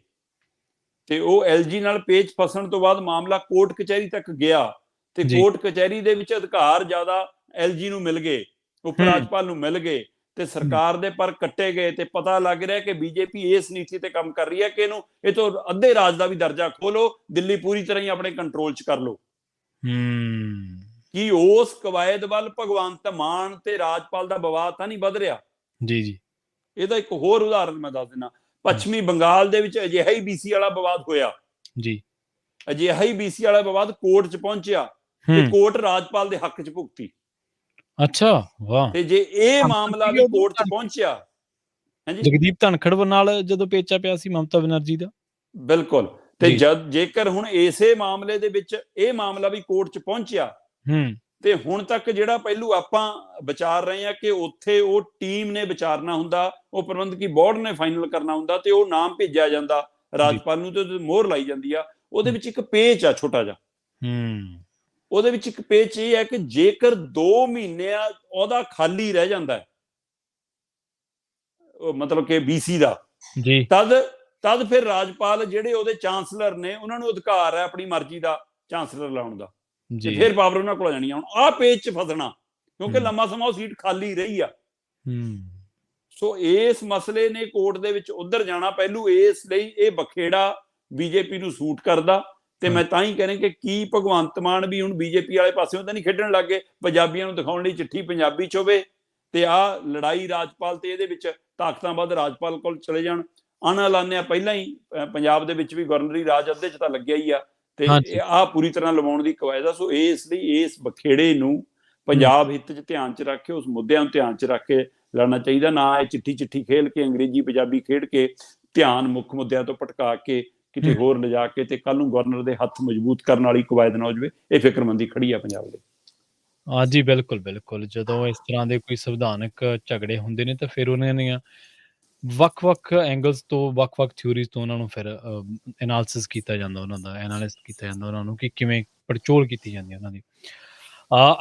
ਤੇ ਉਹ ਐਲਜੀ ਨਾਲ ਪੇਚ ਫਸਣ ਤੋਂ ਬਾਅਦ ਮਾਮਲਾ ਕੋਰਟ ਕਚਹਿਰੀ ਤੱਕ ਗਿਆ, ਤੇ ਕੋਰਟ ਕਚਹਿਰੀ ਦੇ ਵਿੱਚ ਅਧਿਕਾਰ ਜ਼ਿਆਦਾ ਐਲਜੀ ਨੂੰ ਮਿਲ ਗਏ, ਉਪ ਰਾਜਪਾਲ ਨੂੰ ਮਿਲ ਗਏ, ਤੇ ਸਰਕਾਰ ਦੇ ਪਰ ਕੱਟੇ ਗਏ, ਤੇ ਪਤਾ ਲੱਗ ਰਿਹਾ ਕਿ ਬੀਜੇਪੀ ਇਸ ਨੀਤੀ ਤੇ ਕੰਮ ਕਰ ਰਹੀ ਹੈ ਕਿ ਇਹਨੂੰ ਇਹ ਤੋਂ ਅੱਧੇ ਰਾਜ ਦਾ ਵੀ ਦਰਜਾ ਖੋਲੋ, ਦਿੱਲੀ ਪੂਰੀ ਤਰ੍ਹਾਂ ਹੀ ਆਪਣੇ ਕੰਟਰੋਲ 'ਚ ਕਰ ਲਓ। ਕੀ ਉਸ ਕਵਾਇਦ ਵੱਲ ਭਗਵੰਤ ਮਾਨ ਤੇ ਰਾਜਪਾਲ ਦਾ ਵਿਵਾਦ ਤਾਂ ਨਹੀਂ ਵੱਧ ਰਿਹਾ? ਜੀ। ਇਹਦਾ ਇੱਕ ਹੋਰ ਉਦਾਹਰਨ ਮੈਂ ਦੱਸ ਦਿੰਦਾ, ਪੱਛਮੀ ਬੰਗਾਲ ਦੇ ਵਿੱਚ ਅਜਿਹਾ ਹੀ ਬੀਸੀ ਵਾਲਾ ਵਿਵਾਦ ਹੋਇਆ ਜੀ, ਅਜਿਹਾ ਹੀ ਬੀਸੀ ਵਾਲਾ ਵਿਵਾਦ ਕੋਰਟ 'ਚ ਪਹੁੰਚਿਆ ਤੇ ਕੋਰਟ ਰਾਜਪਾਲ ਦੇ ਹੱਕ 'ਚ ਭੁਗਤੀ। ਅੱਛਾ, ਵਾਹ। ਤੇ ਜੇ ਇਹ ਮਾਮਲਾ ਵੀ ਕੋਰਟ 'ਚ ਪਹੁੰਚਿਆ, ਹਾਂਜੀ, ਜਗਦੀਪ ਧਨਖੜ ਨਾਲ ਜਦੋਂ ਪੇਚਾ ਪਿਆ ਸੀ ਮਮਤਾ ਬੈਨਰਜੀ ਦਾ, ਬਿਲਕੁਲ। ਤੇ ਜੇਕਰ ਹੁਣ ਇਸੇ ਮਾਮਲੇ ਦੇ ਵਿੱਚ ਇਹ ਮਾਮਲਾ ਵੀ ਕੋਰਟ 'ਚ ਪਹੁੰਚਿਆ, ਤੇ ਹੁਣ ਤੱਕ ਜਿਹੜਾ ਪਹਿਲੂ ਆਪਾਂ ਵਿਚਾਰ ਰਹੇ ਹਾਂ ਕਿ ਉੱਥੇ ਉਹ ਟੀਮ ਨੇ ਵਿਚਾਰਨਾ ਹੁੰਦਾ, ਉਹ ਪ੍ਰਬੰਧਕੀ ਬੋਰਡ ਨੇ ਫਾਈਨਲ ਕਰਨਾ ਹੁੰਦਾ, ਤੇ ਉਹ ਨਾਮ ਭੇਜਿਆ ਜਾਂਦਾ ਰਾਜਪਾਲ ਨੂੰ ਤੇ ਮੋਹਰ ਲਾਈ ਜਾਂਦੀ ਆ, ਉਹਦੇ ਵਿੱਚ ਇੱਕ ਪੇਚ ਆ ਛੋਟਾ ਜਿਹਾ। ਉਹਦੇ ਵਿੱਚ ਇੱਕ ਪੇਚ ਇਹ ਹੈ ਕਿ ਜੇਕਰ 2 ਮਹੀਨੇ ਉਹਦਾ ਖਾਲੀ ਰਹਿ ਜਾਂਦਾ, ਮਤਲਬ ਕਿ ਬੀਸੀ ਦਾ, ਤਦ ਫਿਰ ਰਾਜਪਾਲ ਜਿਹੜੇ ਉਹਦੇ ਚਾਂਸਲਰ ਨੇ ਉਹਨਾਂ ਨੂੰ ਅਧਿਕਾਰ ਹੈ ਆਪਣੀ ਮਰਜ਼ੀ ਦਾ ਚਾਂਸਲਰ ਲਾਉਣ ਦਾ, ਤੇ ਫਿਰ ਪਾਵਰ ਉਹਨਾਂ ਕੋਲ ਜਾਣੀ ਆ। ਹੁਣ ਆਹ ਪੇਜ 'ਚ ਫਸਣਾ, ਕਿਉਂਕਿ ਲੰਮਾ ਸਮਾਂ ਉਹ ਸੀਟ ਖਾਲੀ ਰਹੀ ਆ। ਸੋ ਇਸ ਮਸਲੇ ਨੇ ਕੋਰਟ ਦੇ ਵਿੱਚ ਉਧਰ ਜਾਣਾ ਪਹਿਲੂ, ਇਸ ਲਈ ਇਹ ਬਖੇੜਾ ਬੀਜੇਪੀ ਨੂੰ ਸੂਟ ਕਰਦਾ। ਤੇ ਮੈਂ ਤਾਂ ਹੀ ਕਹਿ ਰਿਹਾ ਕਿ ਕੀ ਭਗਵੰਤ ਮਾਨ ਵੀ ਹੁਣ ਬੀਜੇਪੀ ਵਾਲੇ ਪਾਸਿਓਂ ਤਾਂ ਨਹੀਂ ਖੇਡਣ ਲੱਗ ਗਏ, ਪੰਜਾਬੀਆਂ ਨੂੰ ਦਿਖਾਉਣ ਲਈ ਚਿੱਠੀ ਪੰਜਾਬੀ 'ਚ ਹੋਵੇ ਤੇ ਆਹ ਲੜਾਈ ਰਾਜਪਾਲ ਤੇ ਇਹਦੇ ਵਿੱਚ ਤਾਕਤਾਂ ਵੱਧ ਰਾਜਪਾਲ ਕੋਲ ਚਲੇ ਜਾਣ। ਅਣਐਲਾਨਿਆ ਪਹਿਲਾਂ ਹੀ ਪੰਜਾਬ ਦੇ ਵਿੱਚ ਵੀ ਗਵਰਨਰੀ ਰਾਜ ਅੱਧੇ 'ਚ ਤਾਂ ਲੱਗਿਆ ਹੀ ਆ, ਤੇ ਆਹ ਪੂਰੀ ਤਰ੍ਹਾਂ ਲਵਾਉਣ ਦੀ ਕਵਾਇਦ ਆ। ਸੋ ਇਸ ਲਈ ਇਸ ਬਖੇੜੇ ਨੂੰ ਪੰਜਾਬ ਹਿੱਤ 'ਚ ਧਿਆਨ 'ਚ ਰੱਖ ਕੇ, ਉਸ ਮੁੱਦਿਆਂ ਨੂੰ ਧਿਆਨ 'ਚ ਰੱਖ ਕੇ ਲੜਨਾ ਚਾਹੀਦਾ, ਨਾ ਇਹ ਚਿੱਠੀ ਖੇਲ ਕੇ ਅੰਗਰੇਜ਼ੀ ਪੰਜਾਬੀ ਖੇਡ ਕੇ ਧਿਆਨ ਮੁੱਖ ਮੁੱਦਿਆਂ ਤੋਂ ਭਟਕਾ ਕੇ ਕਿਤੇ ਹੋਰ ਲਿਜਾ ਕੇ ਤੇ ਕੱਲ ਨੂੰ ਗਵਰਨਰ ਦੇ ਹੱਥ ਮਜ਼ਬੂਤ ਕਰਨ ਵਾਲੀ ਕਵਾਇਦ ਨਾ ਹੋ ਜਾਵੇ। ਇਹ ਫਿਕਰਮੰਦੀ ਖੜੀ ਆ ਪੰਜਾਬ ਦੇ। ਜੀ ਬਿਲਕੁਲ। ਜਦੋਂ ਇਸ ਤਰ੍ਹਾਂ ਦੇ ਕੋਈ ਸੰਵਿਧਾਨਕ ਝਗੜੇ ਹੁੰਦੇ ਨੇ ਤਾਂ ਫਿਰ ਉਹਨਾਂ ਦੀਆਂ ਵੱਖ-ਵੱਖ ਐਂਗਲਸ ਤੋਂ, ਵੱਖ-ਵੱਖ ਥਿਊਰੀਜ਼ ਤੋਂ ਉਹਨਾਂ ਨੂੰ ਫਿਰ ਐਨਾਲਿਸਿਸ ਕੀਤਾ ਜਾਂਦਾ, ਉਹਨਾਂ ਦਾ ਐਨਾਲਿਸਟ ਕੀਤਾ ਜਾਂਦਾ, ਉਹਨਾਂ ਨੂੰ ਕਿ ਕਿਵੇਂ ਪੜਚੋਲ ਕੀਤੀ ਜਾਂਦੀ ਉਹਨਾਂ ਦੀ।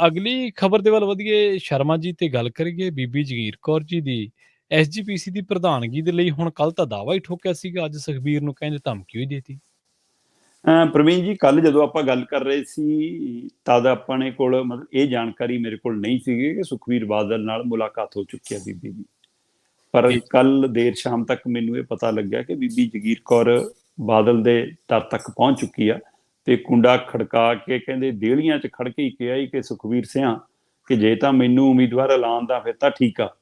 ਅਗਲੀ ਖਬਰ ਦੇ ਵੱਲ ਵਧੀਏ ਸ਼ਰਮਾ ਜੀ, ਤੇ ਗੱਲ ਕਰੀਏ ਬੀਬੀ ਜਗੀਰ ਕੌਰ ਜੀ ਦੀ। ਐਸਜੀਪੀਸੀ ਦੀ ਪ੍ਰਧਾਨਗੀ ਦੇ ਲਈ ਹੁਣ ਕੱਲ ਤਾਂ ਦਾਅਵਾ ਹੀ ਠੋਕਿਆ ਸੀਗਾ, ਅੱਜ ਸੁਖਬੀਰ ਨੂੰ ਕਹਿੰਦੇ ਧਮਕੀ ਵੀ ਦੇਤੀ। ਪ੍ਰਵੀਨ ਜੀ, ਕੱਲ ਜਦੋਂ ਆਪਾਂ ਗੱਲ ਕਰ ਰਹੇ ਸੀ ਤਦ ਆਪਣੇ ਕੋਲ ਮਤਲਬ ਇਹ ਜਾਣਕਾਰੀ ਮੇਰੇ ਕੋਲ ਨਹੀਂ ਸੀਗੀ ਕਿ ਸੁਖਬੀਰ ਬਾਦਲ ਨਾਲ ਮੁਲਾਕਾਤ ਹੋ ਚੁੱਕੀ ਹੈ ਬੀਬੀ ਦੀ, ਪਰ ਕੱਲ ਦੇਰ ਸ਼ਾਮ ਤੱਕ ਮੈਨੂੰ ਇਹ ਪਤਾ ਲੱਗਿਆ ਕਿ ਬੀਬੀ ਜਗੀਰ ਕੌਰ ਬਾਦਲ ਦੇ ਦਰ ਤੱਕ ਪਹੁੰਚ ਚੁੱਕੀ ਆ, ਤੇ ਕੁੰਡਾ ਖੜਕਾ ਕੇ ਕਹਿੰਦੇ ਦੇਹਲੀਆਂ 'ਚ ਖੜ ਕੇ ਹੀ ਕਿਹਾ ਕਿ ਸੁਖਬੀਰ ਸਿਆਂ ਕਿ ਜੇ ਤਾਂ ਮੈਨੂੰ ਉਮੀਦਵਾਰ ਐਲਾਨ ਦਾ ਫਿਰ ਤਾਂ ਠੀਕ ਆ,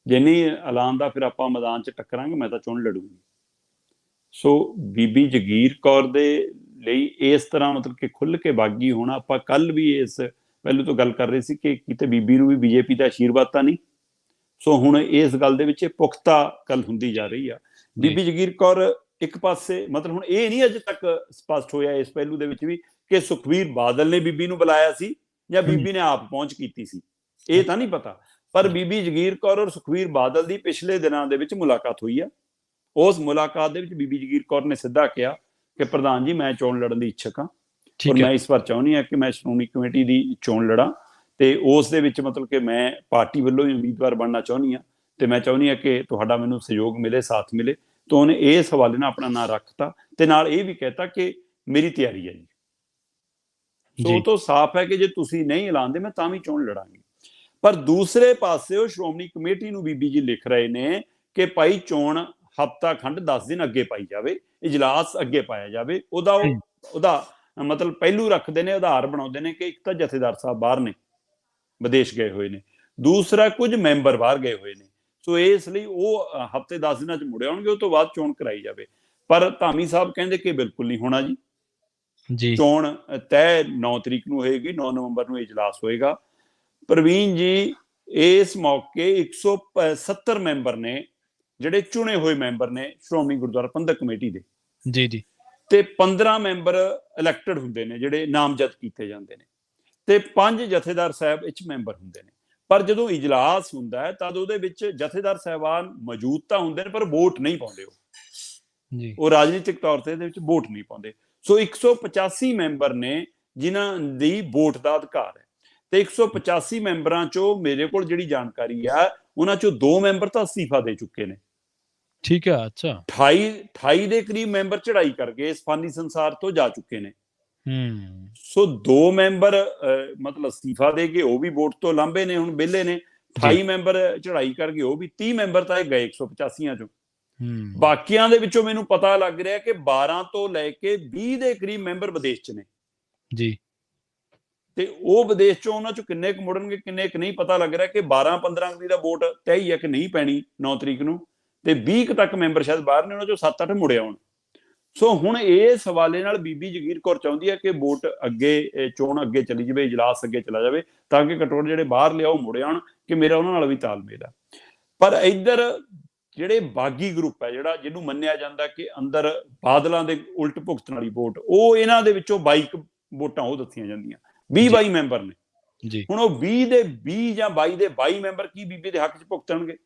ਜੇ ਨਹੀਂ ਐਲਾਨ ਦਾ ਫਿਰ ਆਪਾਂ ਮੈਦਾਨ 'ਚ ਟੱਕਰਾਂਗੇ, ਮੈਂ ਤਾਂ ਚੁਣ ਲੜੂੰਗੀ। ਸੋ ਬੀਬੀ ਜਗੀਰ ਕੌਰ ਦੇ ਲਈ ਇਸ ਤਰ੍ਹਾਂ ਮਤਲਬ ਕਿ ਖੁੱਲ੍ਹ ਕੇ ਬਾਗੀ ਹੋਣਾ। ਆਪਾਂ ਕੱਲ ਵੀ ਇਸ ਪਹਿਲੂ ਤੋਂ ਗੱਲ ਕਰ ਰਹੇ ਸੀ ਕਿ ਕਿਤੇ ਬੀਬੀ ਨੂੰ ਵੀ ਬੀਜੇਪੀ ਦਾ ਆਸ਼ੀਰਵਾਦ ਤਾਂ ਨਹੀਂ। ਸੋ ਹੁਣ ਇਸ ਗੱਲ ਦੇ ਵਿੱਚ ਪੁਖਤਾ ਗੱਲ ਹੁੰਦੀ ਜਾ ਰਹੀ ਆ। ਬੀਬੀ ਜਗੀਰ ਕੌਰ ਇੱਕ ਪਾਸੇ ਮਤਲਬ ਹੁਣ ਇਹ ਨਹੀਂ ਅਜੇ ਤੱਕ ਸਪਸ਼ਟ ਹੋਇਆ ਇਸ ਪਹਿਲੂ ਦੇ ਵਿੱਚ ਵੀ ਕਿ ਸੁਖਬੀਰ ਬਾਦਲ ਨੇ ਬੀਬੀ ਨੂੰ ਬੁਲਾਇਆ ਸੀ ਜਾਂ ਬੀਬੀ ਨੇ ਆਪ ਪਹੁੰਚ ਕੀਤੀ ਸੀ, ਇਹ ਤਾਂ ਨਹੀਂ ਪਤਾ। ਪਰ ਬੀਬੀ ਜਗੀਰ ਕੌਰ ਔਰ ਸੁਖਬੀਰ ਬਾਦਲ ਦੀ ਪਿਛਲੇ ਦਿਨਾਂ ਦੇ ਵਿੱਚ ਮੁਲਾਕਾਤ ਹੋਈ ਆ। ਉਸ ਮੁਲਾਕਾਤ ਦੇ ਵਿੱਚ ਬੀਬੀ ਜਗੀਰ ਕੌਰ ਨੇ ਸਿੱਧਾ ਕਿਹਾ ਕਿ ਪ੍ਰਧਾਨ ਜੀ, ਮੈਂ ਚੋਣ ਲੜਨ ਦੀ ਇੱਛਕ ਹਾਂ, ਔਰ ਮੈਂ ਇਸ ਵਾਰ ਚਾਹੁੰਦੀ ਹਾਂ ਕਿ ਮੈਂ ਸ਼੍ਰੋਮਣੀ ਕਮੇਟੀ ਦੀ ਚੋਣ ਲੜਾਂ, ਤੇ ਉਸ ਦੇ ਵਿੱਚ ਮਤਲਬ ਕਿ ਮੈਂ ਪਾਰਟੀ ਵੱਲੋਂ ਹੀ ਉਮੀਦਵਾਰ ਬਣਨਾ ਚਾਹੁੰਦੀ ਹਾਂ ਤੇ ਮੈਂ ਚਾਹੁੰਦੀ ਹਾਂ ਕਿ ਤੁਹਾਡਾ ਮੈਨੂੰ ਸਹਿਯੋਗ ਮਿਲੇ, ਸਾਥ ਮਿਲੇ। ਤਾਂ ਉਹਨੇ ਇਸ ਹਵਾਲੇ ਨਾਲ ਆਪਣਾ ਨਾਂ ਰੱਖਤਾ ਤੇ ਨਾਲ ਇਹ ਵੀ ਕਹਿਤਾ ਕਿ ਮੇਰੀ ਤਿਆਰੀ ਹੈ ਜੀ। ਸੋ ਉਹ ਤੋਂ ਸਾਫ਼ ਹੈ ਕਿ ਜੇ ਤੁਸੀਂ ਨਹੀਂ ਐਲਾਨਦੇ ਮੈਂ ਤਾਂ ਵੀ ਚੋਣ ਲੜਾਂਗੀ। ਪਰ ਦੂਸਰੇ ਪਾਸੇ ਉਹ ਸ਼੍ਰੋਮਣੀ ਕਮੇਟੀ ਨੂੰ ਬੀਬੀ ਜੀ ਲਿਖ ਰਹੇ ਨੇ ਕਿ ਭਾਈ ਚੋਣ ਹਫ਼ਤਾ ਖੰਡ 10 ਦਿਨ ਅੱਗੇ ਪਾਈ ਜਾਵੇ, ਇਜਲਾਸ ਅੱਗੇ ਪਾਇਆ ਜਾਵੇ। ਉਹਦਾ ਮਤਲਬ ਪਹਿਲੂ ਰੱਖਦੇ ਨੇ, ਆਧਾਰ ਬਣਾਉਂਦੇ ਨੇ ਕਿ ਇੱਕ ਤਾਂ ਜਥੇਦਾਰ ਸਾਹਿਬ ਬਾਹਰ ਨੇ, ਵਿਦੇਸ਼ ਗਏ ਹੋਏ ਨੇ, ਦੂਸਰਾ ਕੁਝ ਮੈਂਬਰ ਬਾਹਰ ਗਏ ਹੋਏ ਨੇ। ਸੋ ਇਸ ਲਈ ਉਹ ਹਫ਼ਤੇ 10 ਦਿਨਾਂ 'ਚ ਮੁੜ ਆਉਣਗੇ, ਉਹ ਤੋਂ ਬਾਅਦ ਚੋਣ ਕਰਾਈ ਜਾਵੇ। ਪਰ ਧਾਮੀ ਸਾਹਿਬ ਕਹਿੰਦੇ ਕਿ ਬਿਲਕੁਲ ਨਹੀਂ ਹੋਣਾ ਜੀ। ਚੋਣ ਤੈਅ 9 ਤਰੀਕ ਨੂੰ ਹੋਏਗੀ, 9 ਨਵੰਬਰ ਨੂੰ ਇਜਲਾਸ ਹੋਏਗਾ। ਪ੍ਰਵੀਨ ਜੀ ਇਸ ਮੌਕੇ 170 ਮੈਂਬਰ ਨੇ ਜਿਹੜੇ ਚੁਣੇ ਹੋਏ ਮੈਂਬਰ ਨੇ ਸ਼੍ਰੋਮਣੀ ਗੁਰਦੁਆਰਾ ਪ੍ਰਬੰਧਕ ਕਮੇਟੀ ਦੇ, ਜੀ, ਤੇ 15 ਮੈਂਬਰ ਇਲੈਕਟਡ ਹੁੰਦੇ ਨੇ ਜਿਹੜੇ ਨਾਮਜ਼ਦ ਕੀਤੇ ਜਾਂਦੇ ਨੇ, ਤੇ 5 ਜਥੇਦਾਰ ਸਾਹਿਬ ਇਹ 'ਚ ਮੈਂਬਰ ਹੁੰਦੇ ਨੇ। ਪਰ ਜਦੋਂ ਇਜਲਾਸ ਹੁੰਦਾ ਹੈ ਤਦ ਉਹਦੇ ਵਿੱਚ ਜਥੇਦਾਰ ਸਾਹਿਬਾਨ ਮੌਜੂਦ ਤਾਂ ਹੁੰਦੇ ਨੇ ਪਰ ਵੋਟ ਨਹੀਂ ਪਾਉਂਦੇ। ਉਹ ਰਾਜਨੀਤਿਕ ਤੌਰ ਤੇ ਇਹਦੇ ਵਿੱਚ ਵੋਟ ਨਹੀਂ ਪਾਉਂਦੇ। ਸੋ 185 ਮੈਂਬਰ ਨੇ ਜਿਨ੍ਹਾਂ ਦੀ ਵੋਟ ਦਾ ਅਧਿਕਾਰ ਹੈ, ਤੇ 185 ਮੈਂਬਰਾਂ ਚੋਂ ਮੇਰੇ ਕੋਲ ਜਿਹੜੀ ਜਾਣਕਾਰੀ ਆ ਉਹਨਾਂ ਚੋਂ 2 ਮੈਂਬਰ ਤਾਂ ਅਸਤੀਫਾ ਦੇ ਚੁੱਕੇ ਨੇ। ਠੀਕ ਹੈ, ਅੱਛਾ। 28 ਦੇ ਕਰੀਬ ਮੈਂਬਰ ਚੜ੍ਹਾਈ ਕਰਕੇ ਇਸ ਫਾਨੀ ਸੰਸਾਰ ਤੋਂ ਜਾ ਚੁੱਕੇ ਨੇ। ਸੋ 2 ਮੈਂਬਰ ਮਤਲਬ ਅਸਤੀਫਾ ਦੇ ਕੇ ਉਹ ਵੀ ਵੋਟ ਤੋਂ ਲਾਂਭੇ ਨੇ, ਹੁਣ ਵਿਹਲੇ ਨੇ। 28 ਮੈਂਬਰ ਚੜ੍ਹਾਈ ਕਰਕੇ ਉਹ ਵੀ, 30 ਮੈਂਬਰ ਤਾਂ ਇਹ ਗਏ 185 ਚੋਂ। ਬਾਕੀਆਂ ਦੇ ਵਿੱਚੋਂ ਮੈਨੂੰ ਪਤਾ ਲੱਗ ਰਿਹਾ ਕਿ 12 ਤੋਂ ਲੈ ਕੇ 20 ਦੇ ਕਰੀਬ ਮੈਂਬਰ ਵਿਦੇਸ਼ 'ਚ ਨੇ ਜੀ। ਤੇ ਉਹ ਵਿਦੇਸ਼ 'ਚੋਂ ਉਹਨਾਂ 'ਚੋਂ ਕਿੰਨੇ ਕੁ ਮੁੜਨਗੇ, ਕਿੰਨੇ ਕੁ ਨਹੀਂ, ਪਤਾ ਲੱਗ ਰਿਹਾ ਕਿ 12-15 ਦੀ ਦਾ ਵੋਟ ਤੈਅ ਹੀ ਹੈ ਕਿ ਨਹੀਂ ਪੈਣੀ 9 ਤਰੀਕ ਨੂੰ, ਤੇ 20 ਤੱਕ ਮੈਂਬਰ ਸ਼ਾਇਦ ਬਾਹਰ ਨੇ, ਉਹਨਾਂ 'ਚੋਂ 7-8 ਮੁੜੇ ਆਉਣ। ਸੋ ਹੁਣ ਇਸ ਹਵਾਲੇ ਨਾਲ ਬੀਬੀ ਜਗੀਰ ਕੌਰ ਚਾਹੁੰਦੀ ਹੈ ਕਿ ਵੋਟ ਅੱਗੇ, ਚੋਣ ਅੱਗੇ ਚਲੀ ਜਾਵੇ, ਇਜਲਾਸ ਅੱਗੇ ਚਲਾ ਜਾਵੇ, ਤਾਂ ਕਿ ਘੱਟੋ-ਘੱਟ ਜਿਹੜੇ ਬਾਹਰ ਲਿਆ ਉਹ ਮੁੜ ਆਉਣ, ਕਿ ਮੇਰਾ ਉਹਨਾਂ ਨਾਲ ਵੀ ਤਾਲਮੇਲ ਹੈ। ਪਰ ਇੱਧਰ ਜਿਹੜੇ ਬਾਗੀ ਗਰੁੱਪ ਹੈ, ਜਿਹੜਾ ਜਿਹਨੂੰ ਮੰਨਿਆ ਜਾਂਦਾ ਕਿ ਅੰਦਰ ਬਾਦਲਾਂ ਦੇ ਉਲਟ ਭੁਗਤਣ ਵਾਲੀ ਵੋਟ, ਉਹ ਇਹਨਾਂ ਦੇ ਵਿੱਚੋਂ 22 ਵੋਟਾਂ ਉਹ ਦੱਸੀਆਂ ਜਾਂਦੀਆਂ, 20-22 ਮੈਂਬਰ ਨੇ। ਹੁਣ ਉਹ 20 ਦੇ 20 ਜਾਂ 22 ਦੇ 22 ਮੈਂਬਰ ਕੀ ਬੀਬੀ ਦੇ ਹੱਕ 'ਚ ਭੁਗਤਣਗੇ?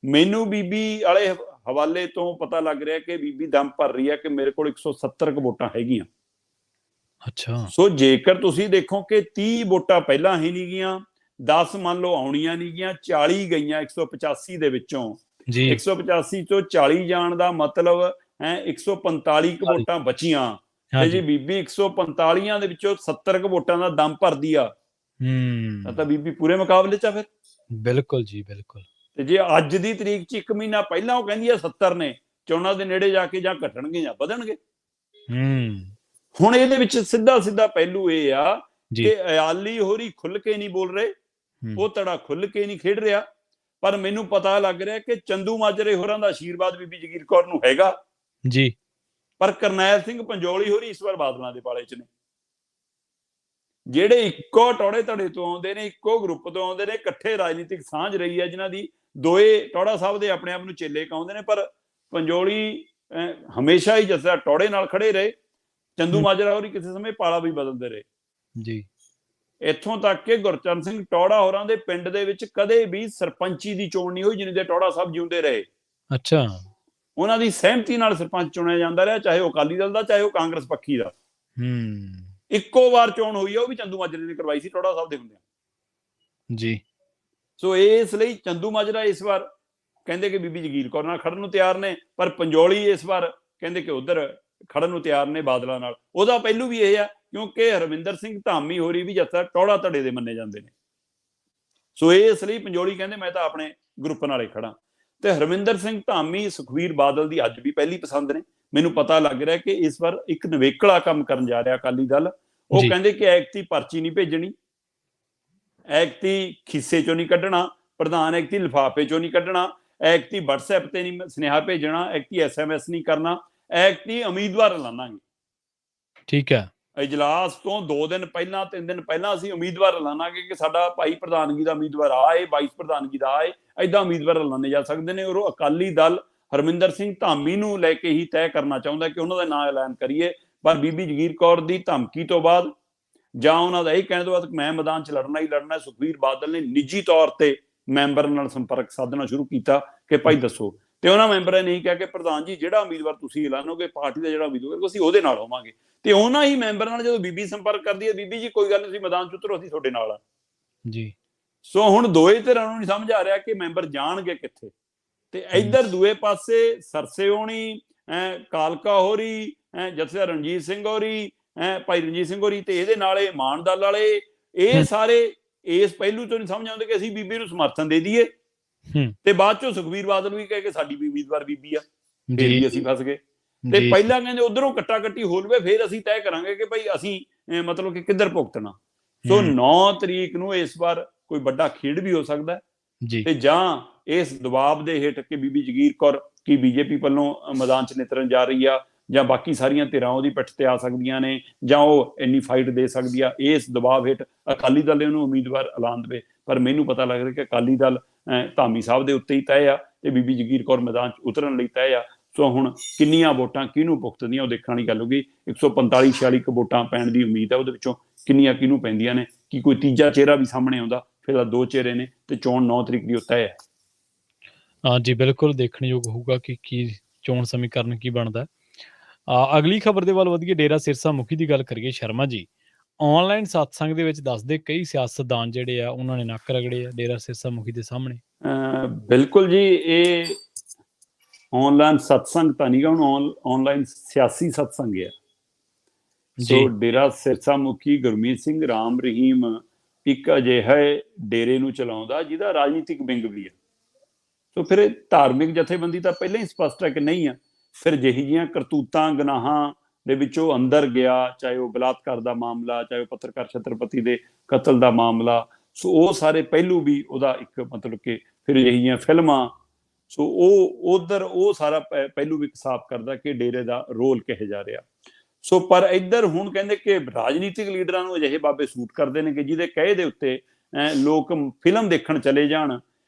ਮੈਨੂੰ ਬੀਬੀ ਵਾਲੇ ਹਵਾਲੇ ਤੋਂ ਪਤਾ ਲੱਗ ਰਿਹਾ ਕਿ ਬੀਬੀ ਦਮ ਭਰ ਰਹੀ ਹੈ ਕਿ ਮੇਰੇ ਕੋਲ 170 ਕੁ ਵੋਟਾਂ ਹੈਗੀਆਂ। ਅੱਛਾ। ਸੋ ਜੇਕਰ ਤੁਸੀਂ ਦੇਖੋ ਕਿ 30 ਵੋਟਾਂ ਪਹਿਲਾਂ ਹੀ ਨਹੀਂ ਗਈਆਂ, 10 ਮੰਨ ਲਓ ਆਉਣੀਆਂ ਨਹੀਂ ਗਈਆਂ, 40 ਗਈਆਂ 185 ਦੇ ਵਿੱਚੋਂ, 185 ਚੋਂ 40 ਜਾਣ ਦਾ ਮਤਲਬ ਹੈ 145 ਕੁ ਵੋਟਾਂ ਬਚੀਆਂ। ਤੇ ਜੀ ਬੀਬੀ 145 ਦੇ ਵਿੱਚੋਂ 70 ਕੁ ਵੋਟਾਂ ਦਾ ਦਮ ਭਰਦੀ ਆ, ਤਾਂ ਬੀਬੀ ਪੂਰੇ ਮੁਕਾਬਲੇ 'ਚ ਆ ਫਿਰ। ਬਿਲਕੁਲ ਜੀ, ਬਿਲਕੁਲ। ਤੇ ਜੇ ਅੱਜ ਦੀ ਤਰੀਕ 'ਚ 1 ਮਹੀਨਾ ਪਹਿਲਾਂ ਉਹ ਕਹਿੰਦੀ ਆ 70 ਨੇ, ਚੋਣਾਂ ਦੇ ਨੇੜੇ ਜਾ ਕੇ ਜਾਂ ਘਟਣਗੇ ਜਾਂ ਵਧਣਗੇ। ਹੁਣ ਇਹਦੇ ਵਿੱਚ ਸਿੱਧਾ ਪਹਿਲੂ ਇਹ ਆ ਕਿ ਅਯਾਲੀ ਹੋਰੀ ਖੁੱਲ ਕੇ ਨਹੀਂ ਬੋਲ ਰਹੇ, ਉਹ ਧੜਾ ਖੁੱਲ ਕੇ ਨਹੀਂ ਖੇਡ ਰਿਹਾ। ਪਰ ਮੈਨੂੰ ਪਤਾ ਲੱਗ ਰਿਹਾ ਕਿ ਚੰਦੂ ਮਾਜਰੇ ਹੋਰਾਂ ਦਾ ਆਸ਼ੀਰਵਾਦ ਬੀਬੀ ਜਗੀਰ ਕੌਰ ਨੂੰ ਹੈਗਾ ਜੀ, ਪਰ ਕਰਨੈਲ ਸਿੰਘ ਪੰਜੋਲੀ ਹੋਰੀ ਇਸ ਵਾਰ ਬਾਦਲਾਂ ਦੇ ਪਾਲੇ 'ਚ ਨੇ, ਜਿਹੜੇ ਇੱਕੋ ਟੌੜੇ ਧੜੇ ਤੋਂ ਆਉਂਦੇ ਨੇ, ਇੱਕੋ ਗਰੁੱਪ ਤੋਂ ਆਉਂਦੇ ਨੇ, ਇਕੱਠੇ ਰਾਜਨੀਤਿਕ ਸਾਂਝ ਰਹੀ ਹੈ, ਜਿਨ੍ਹਾਂ ਦੀ ਦੋਏ ਟੌੜਾ ਸਾਹਿਬ ਦੇ ਆਪਣੇ ਆਪ ਨੂੰ ਚੇਲੇ ਕਹਾਉਂਦੇ ਨੇ। ਪਰ ਪੰਜੋਲੀ ਹਮੇਸ਼ਾ ਹੀ ਜੱਸਾ ਟੌੜੇ ਨਾਲ ਖੜੇ ਰਹੇ, ਚੰਦੂ ਮਾਜਰਾ ਹੋਰੀ ਕਿਸੇ ਸਮੇਂ ਪਾਲਾ ਵੀ ਬਦਲਦੇ ਰਹੇ ਜੀ। ਇੱਥੋਂ ਤੱਕ ਕਿ ਗੁਰਚਰਨ ਸਿੰਘ ਟੌੜਾ ਹੋਰਾਂ ਦੇ ਪਿੰਡ ਦੇ ਵਿੱਚ ਕਦੇ ਵੀ ਸਰਪੰਚੀ ਦੀ ਚੋਣ ਨਹੀਂ ਹੋਈ ਜਿੰਨੇ ਦੇ ਟੌੜਾ ਸਾਹਿਬ ਜਿਉਂਦੇ ਰਹੇ। ਅੱਛਾ। ਉਹਨਾਂ ਦੀ ਸਹਿਮਤੀ ਨਾਲ ਸਰਪੰਚ ਚੁਣਿਆ ਜਾਂਦਾ ਰਿਹਾ, ਚਾਹੇ ਉਹ ਅਕਾਲੀ ਦਲ ਦਾ, ਚਾਹੇ ਉਹ ਕਾਂਗਰਸ ਪੱਖੀ ਦਾ। ਇੱਕੋ ਵਾਰ ਚੋਣ ਹੋਈ ਆ, ਉਹ ਵੀ ਚੰਦੂ ਮਾਜਰੇ ਨੇ ਕਰਵਾਈ ਸੀ ਟੌੜਾ ਸਾਹਿਬ ਦੇ ਹੁੰਦਿਆਂ ਜੀ। ਸੋ ਇਸ ਲਈ ਚੰਦੂ ਮਾਜਰਾ ਇਸ ਵਾਰ ਕਹਿੰਦੇ ਕਿ ਬੀਬੀ ਜਗੀਰ ਕੌਰ ਨਾਲ ਖੜਨ ਨੂੰ ਤਿਆਰ ਨੇ, ਪਰ ਪੰਜੋਲੀ ਇਸ ਵਾਰ ਕਹਿੰਦੇ ਕਿ ਉਧਰ ਖੜਨ ਨੂੰ ਤਿਆਰ ਨੇ ਬਾਦਲਾਂ ਨਾਲ। ਉਹਦਾ ਪਹਿਲੂ ਵੀ ਇਹ ਆ ਕਿਉਂਕਿ ਹਰਮਿੰਦਰ ਸਿੰਘ ਧਾਮੀ ਹੋਰੀ ਵੀ ਜੱਸਾ ਟੌੜਾ ਧੜੇ ਦੇ ਮੰਨੇ ਜਾਂਦੇ ਨੇ। ਸੋ ਇਸ ਲਈ ਪੰਜੋਲੀ ਕਹਿੰਦੇ ਮੈਂ ਤਾਂ ਆਪਣੇ ਗਰੁੱਪ ਨਾਲੇ ਖੜਾ। ਤੇ ਹਰਮਿੰਦਰ ਸਿੰਘ ਧਾਮੀ ਸੁਖਬੀਰ ਬਾਦਲ ਦੀ ਅੱਜ ਵੀ ਪਹਿਲੀ ਪਸੰਦ ਨੇ। ਮੈਨੂੰ ਪਤਾ ਲੱਗ ਰਿਹਾ ਕਿ ਇਸ ਵਾਰ ਇੱਕ ਨਵੇਕਲਾ ਕੰਮ ਕਰਨ ਜਾ ਰਿਹਾ ਅਕਾਲੀ ਦਲ। ਉਹ ਕਹਿੰਦੇ ਕਿ ਐਕਤੀ ਪਰਚੀ ਨਹੀਂ ਭੇਜਣੀ, ਐਕਤੀ ਖਿੱਸੇ ਚੋਂ ਨਹੀਂ ਕੱਢਣਾ, ਪ੍ਰਧਾਨ ਐਕਤੀ ਲਿਫਾਫੇ ਚੋਂ ਨਹੀਂ ਕੱਢਣਾ, ਐਕਤੀ WhatsApp ਤੇ ਨਹੀਂ ਸੁਨੇਹਾ ਭੇਜਣਾ, ਐਕਤੀ SMS ਨਹੀਂ ਕਰਨਾ, ਐਕਤੀ ਉਮੀਦਵਾਰ ਐਲਾਨਾਂਗੇ। ਠੀਕ ਹੈ। ਇਜਲਾਸ ਤੋਂ 2 ਦਿਨ ਪਹਿਲਾਂ, 3 ਦਿਨ ਪਹਿਲਾਂ ਅਸੀਂ ਉਮੀਦਵਾਰ ਐਲਾਨਾਂਗੇ ਕਿ ਸਾਡਾ ਭਾਈ ਪ੍ਰਧਾਨਗੀ ਦਾ ਉਮੀਦਵਾਰ ਆਏ, ਵਾਈਸ ਪ੍ਰਧਾਨਗੀ ਦਾ ਆਏ, ਏਦਾਂ ਉਮੀਦਵਾਰ ਐਲਾਨੇ ਜਾ ਸਕਦੇ ਨੇ। ਔਰ ਉਹ ਅਕਾਲੀ ਦਲ ਹਰਮਿੰਦਰ ਸਿੰਘ ਧਾਮੀ ਨੂੰ ਲੈ ਕੇ ਹੀ ਤੈਅ ਕਰਨਾ ਚਾਹੁੰਦਾ ਕਿ ਉਹਨਾਂ ਦਾ ਨਾਂ ਐਲਾਨ ਕਰੀਏ। ਪਰ ਬੀਬੀ ਜਗੀਰ ਕੌਰ ਦੀ ਧਮਕੀ ਤੋਂ ਬਾਅਦ ਜਾਂ ਉਹਨਾਂ ਦਾ ਇਹ ਕਹਿਣ ਤੋਂ ਬਾਅਦ ਮੈਂ ਮੈਦਾਨ 'ਚ ਲੜਨਾ ਹੀ ਲੜਨਾ, ਸੁਖਬੀਰ ਬਾਦਲ ਨੇ ਨਿੱਜੀ ਤੌਰ ਤੇ ਮੈਂਬਰ ਨਾਲ ਸੰਪਰਕ ਸਾਧਣਾ ਸ਼ੁਰੂ ਕੀਤਾ ਕਿ ਭਾਈ ਦੱਸੋ। ਤੇ ਉਹਨਾਂ ਮੈਂਬਰਾਂ ਨੇ ਕਿਹਾ ਕਿ ਪ੍ਰਧਾਨ ਜੀ ਜਿਹੜਾ ਉਮੀਦਵਾਰ ਤੁਸੀਂ ਐਲਾਨੋਗੇ, ਪਾਰਟੀ ਦਾ ਜਿਹੜਾ ਉਮੀਦਵਾਰ, ਅਸੀਂ ਉਹਦੇ ਨਾਲ ਹੋਵਾਂਗੇ। ਤੇ ਉਹਨਾਂ ਹੀ ਮੈਂਬਰਾਂ ਨਾਲ ਜਦੋਂ ਬੀਬੀ ਸੰਪਰਕ ਕਰਦੀ ਹੈ, ਬੀਬੀ ਜੀ ਕੋਈ ਗੱਲ ਨਹੀਂ, ਤੁਸੀਂ ਮੈਦਾਨ 'ਚ ਉਤਰੋ, ਅਸੀਂ ਤੁਹਾਡੇ ਨਾਲ ਆ। ਜੀ। ਸੋ ਹੁਣ ਦੋਏ ਧਿਰਾਂ ਨੂੰ ਨਹੀਂ ਸਮਝ ਆ ਰਿਹਾ ਕਿ ਮੈਂਬਰ ਜਾਣਗੇ ਕਿੱਥੇ। ਤੇ ਇੱਧਰ ਦੂਏ ਪਾਸੇ ਸਰਸੇ ਹੋਣੀ, ਕਾਲਕਾ ਹੋਰੀ, ਜਥੇਦਾਰ ਰਣਜੀਤ ਸਿੰਘ ਹੋਰੀ, ਭਾਈ ਰਣਜੀਤ ਸਿੰਘ ਹੋਰੀ, ਤੇ ਇਹਦੇ ਨਾਲ ਮਾਨ ਦਲ ਵਾਲੇ, ਇਹ ਸਾਰੇ ਇਸ ਪਹਿਲੂ ਤੋਂ ਨਹੀਂ ਸਮਝ ਆਉਂਦੇ ਕਿ ਅਸੀਂ ਬੀਬੀ ਨੂੰ ਸਮਰਥਨ ਦੇ ਦਈਏ, ਤੇ ਬਾਅਦ ਚੋਂ ਸੁਖਬੀਰ ਬਾਦਲ ਵੀ ਕਹੇ ਕਿ ਸਾਡੀ ਵੀ ਉਮੀਦਵਾਰ ਬੀਬੀ ਆ, ਫਿਰ ਵੀ ਅਸੀਂ ਫਸ ਗਏ। ਤੇ ਪਹਿਲਾਂ ਕਹਿੰਦੇ ਉਧਰੋਂ ਕੱਟਾ ਕੱਟੀ ਹੋ ਲਵੇ, ਫਿਰ ਅਸੀਂ ਤੈਅ ਕਰਾਂਗੇ ਕਿ ਭਾਈ ਅਸੀਂ ਮਤਲਬ ਕਿ ਕਿੱਧਰ ਭੁਗਤਣਾ। ਸੋ 9 ਤਰੀਕ ਨੂੰ ਇਸ ਵਾਰ ਕੋਈ ਵੱਡਾ ਖੇਡ ਵੀ ਹੋ ਸਕਦਾ ਤੇ ਜਾਂ ਇਸ ਦਬਾਅ ਦੇ ਹੇਠ ਕਿ ਬੀਬੀ ਜਗੀਰ ਕੌਰ ਕੀ ਬੀਜੇਪੀ ਵੱਲੋਂ ਮੈਦਾਨ 'ਚ ਨਿਤਰਨ ਜਾ ਰਹੀ ਆ, ਜਾਂ ਬਾਕੀ ਸਾਰੀਆਂ ਧਿਰਾਂ ਉਹਦੀ ਪਿੱਠ ਤੇ ਆ ਸਕਦੀਆਂ ਨੇ, ਜਾਂ ਉਹ ਇੰਨੀ ਫਾਈਟ ਦੇ ਸਕਦੀ ਆ। ਇਸ ਦਬਾਅ ਹੇਠ ਅਕਾਲੀ ਦਲ ਉਹਨੂੰ ਉਮੀਦਵਾਰ ਐਲਾਨ ਦੇਵੇ, ਪਰ ਮੈਨੂੰ ਪਤਾ ਲੱਗ ਰਿਹਾ ਕਿ ਅਕਾਲੀ ਦਲ ਧਾਮੀ ਸਾਹਿਬ ਦੇ ਉੱਤੇ ਹੀ ਤੈਅ ਆ ਤੇ ਬੀਬੀ ਜਗੀਰ ਕੌਰ ਮੈਦਾਨ 'ਚ ਉਤਰਨ ਲਈ ਤੈਅ ਆ। ਸੋ ਹੁਣ ਕਿੰਨੀਆਂ ਵੋਟਾਂ ਕਿਹਨੂੰ ਭੁਗਤਦੀਆਂ ਉਹ ਦੇਖਣ ਵਾਲੀ ਗੱਲ ਹੋ ਗਈ। 145-46 ਵੋਟਾਂ ਪੈਣ ਦੀ ਉਮੀਦ ਆ, ਉਹਦੇ ਵਿੱਚੋਂ ਕਿੰਨੀਆਂ ਕਿਹਨੂੰ ਪੈਂਦੀਆਂ ਨੇ, ਕੀ ਕੋਈ ਤੀਜਾ ਚਿਹਰਾ ਵੀ ਸਾਹਮਣੇ ਆਉਂਦਾ। ਫਿਲਹਾਲ 2 ਚਿਹਰੇ ਨੇ ਤੇ ਚੋਣ 9 ਤਰੀਕ ਦੀ ਉੱਤੇ ਹੈ। ਹਾਂਜੀ, ਬਿਲਕੁਲ ਦੇਖਣਯੋਗ ਹੋਊਗਾ ਕਿ ਕੀ ਚੋਣ ਸਮੀਕਰਨ ਕੀ ਬਣਦਾ। ਅਗਲੀ ਖਬਰ ਦੇ ਵੱਲ ਵਧੀਏ। ਡੇਰਾ ਸਿਰਸਾ ਮੁਖੀ ਦੀ ਗੱਲ ਕਰੀਏ ਸ਼ਰਮਾ ਜੀ, ਆਨਲਾਈਨ ਸਤਸੰਗ ਦੇ ਵਿੱਚ ਦੱਸਦੇ ਕਈ ਸਿਆਸਤਦਾਨ ਜਿਹੜੇ ਆ ਉਹਨਾਂ ਨੇ ਨੱਕ ਰਗੜੇ ਆ ਡੇਰਾ ਸਿਰਸਾ ਮੁਖੀ ਦੇ ਸਾਹਮਣੇ। ਬਿਲਕੁਲ ਜੀ, ਇਹ ਆਨਲਾਈਨ ਸਤਸੰਗ ਤਾਂ ਨਹੀਂਗਾ, ਹੁਣ ਆਨਲਾਈਨ ਸਿਆਸੀ ਸਤਸੰਗ ਹੈ। ਸੋ ਡੇਰਾ ਸਿਰਸਾ ਮੁਖੀ ਗੁਰਮੀਤ ਸਿੰਘ ਰਾਮ ਰਹੀਮ ਇੱਕ ਅਜਿਹਾ ਡੇਰੇ ਨੂੰ ਚਲਾਉਂਦਾ ਜਿਹਦਾ ਰਾਜਨੀਤਿਕ ਵਿੰਗ ਵੀ ਹੈ। ਸੋ ਫਿਰ ਧਾਰਮਿਕ ਜਥੇਬੰਦੀ ਤਾਂ ਪਹਿਲਾਂ ਹੀ ਸਪਸ਼ਟ ਹੈ ਕਿ ਨਹੀਂ ਆ। ਫਿਰ ਜਿਹੀ ਜਿਹੀਆਂ ਕਰਤੂਤਾਂ ਗੁਨਾਹਾਂ ਦੇ ਵਿੱਚੋਂ ਅੰਦਰ ਗਿਆ, ਚਾਹੇ ਉਹ ਬਲਾਤਕਾਰ ਦਾ ਮਾਮਲਾ, ਚਾਹੇ ਉਹ ਪੱਤਰਕਾਰ ਛਤਰਪਤੀ ਦੇ ਕਤਲ ਦਾ ਮਾਮਲਾ, ਸੋ ਉਹ ਸਾਰੇ ਪਹਿਲੂ ਵੀ ਉਹਦਾ ਇੱਕ ਮਤਲਬ ਕਿ ਫਿਰ ਜਿਹੀ ਜਿਹੀਆਂ ਫਿਲਮਾਂ, ਸੋ ਉਹ ਉਧਰ ਉਹ ਸਾਰਾ ਪਹਿਲੂ ਵੀ ਸਾਫ਼ ਕਰਦਾ ਕਿ ਡੇਰੇ ਦਾ ਰੋਲ ਕਿਹੋ ਜਾ ਰਿਹਾ। ਸੋ ਪਰ ਇੱਧਰ ਹੁਣ ਕਹਿੰਦੇ ਕਿ ਰਾਜਨੀਤਿਕ ਲੀਡਰਾਂ ਨੂੰ ਅਜਿਹੇ ਬਾਬੇ ਸੂਟ ਕਰਦੇ ਨੇ ਕਿ ਜਿਹਦੇ ਕਹੇ ਦੇ ਉੱਤੇ ਲੋਕ ਫਿਲਮ ਦੇਖਣ ਚਲੇ ਜਾਣ,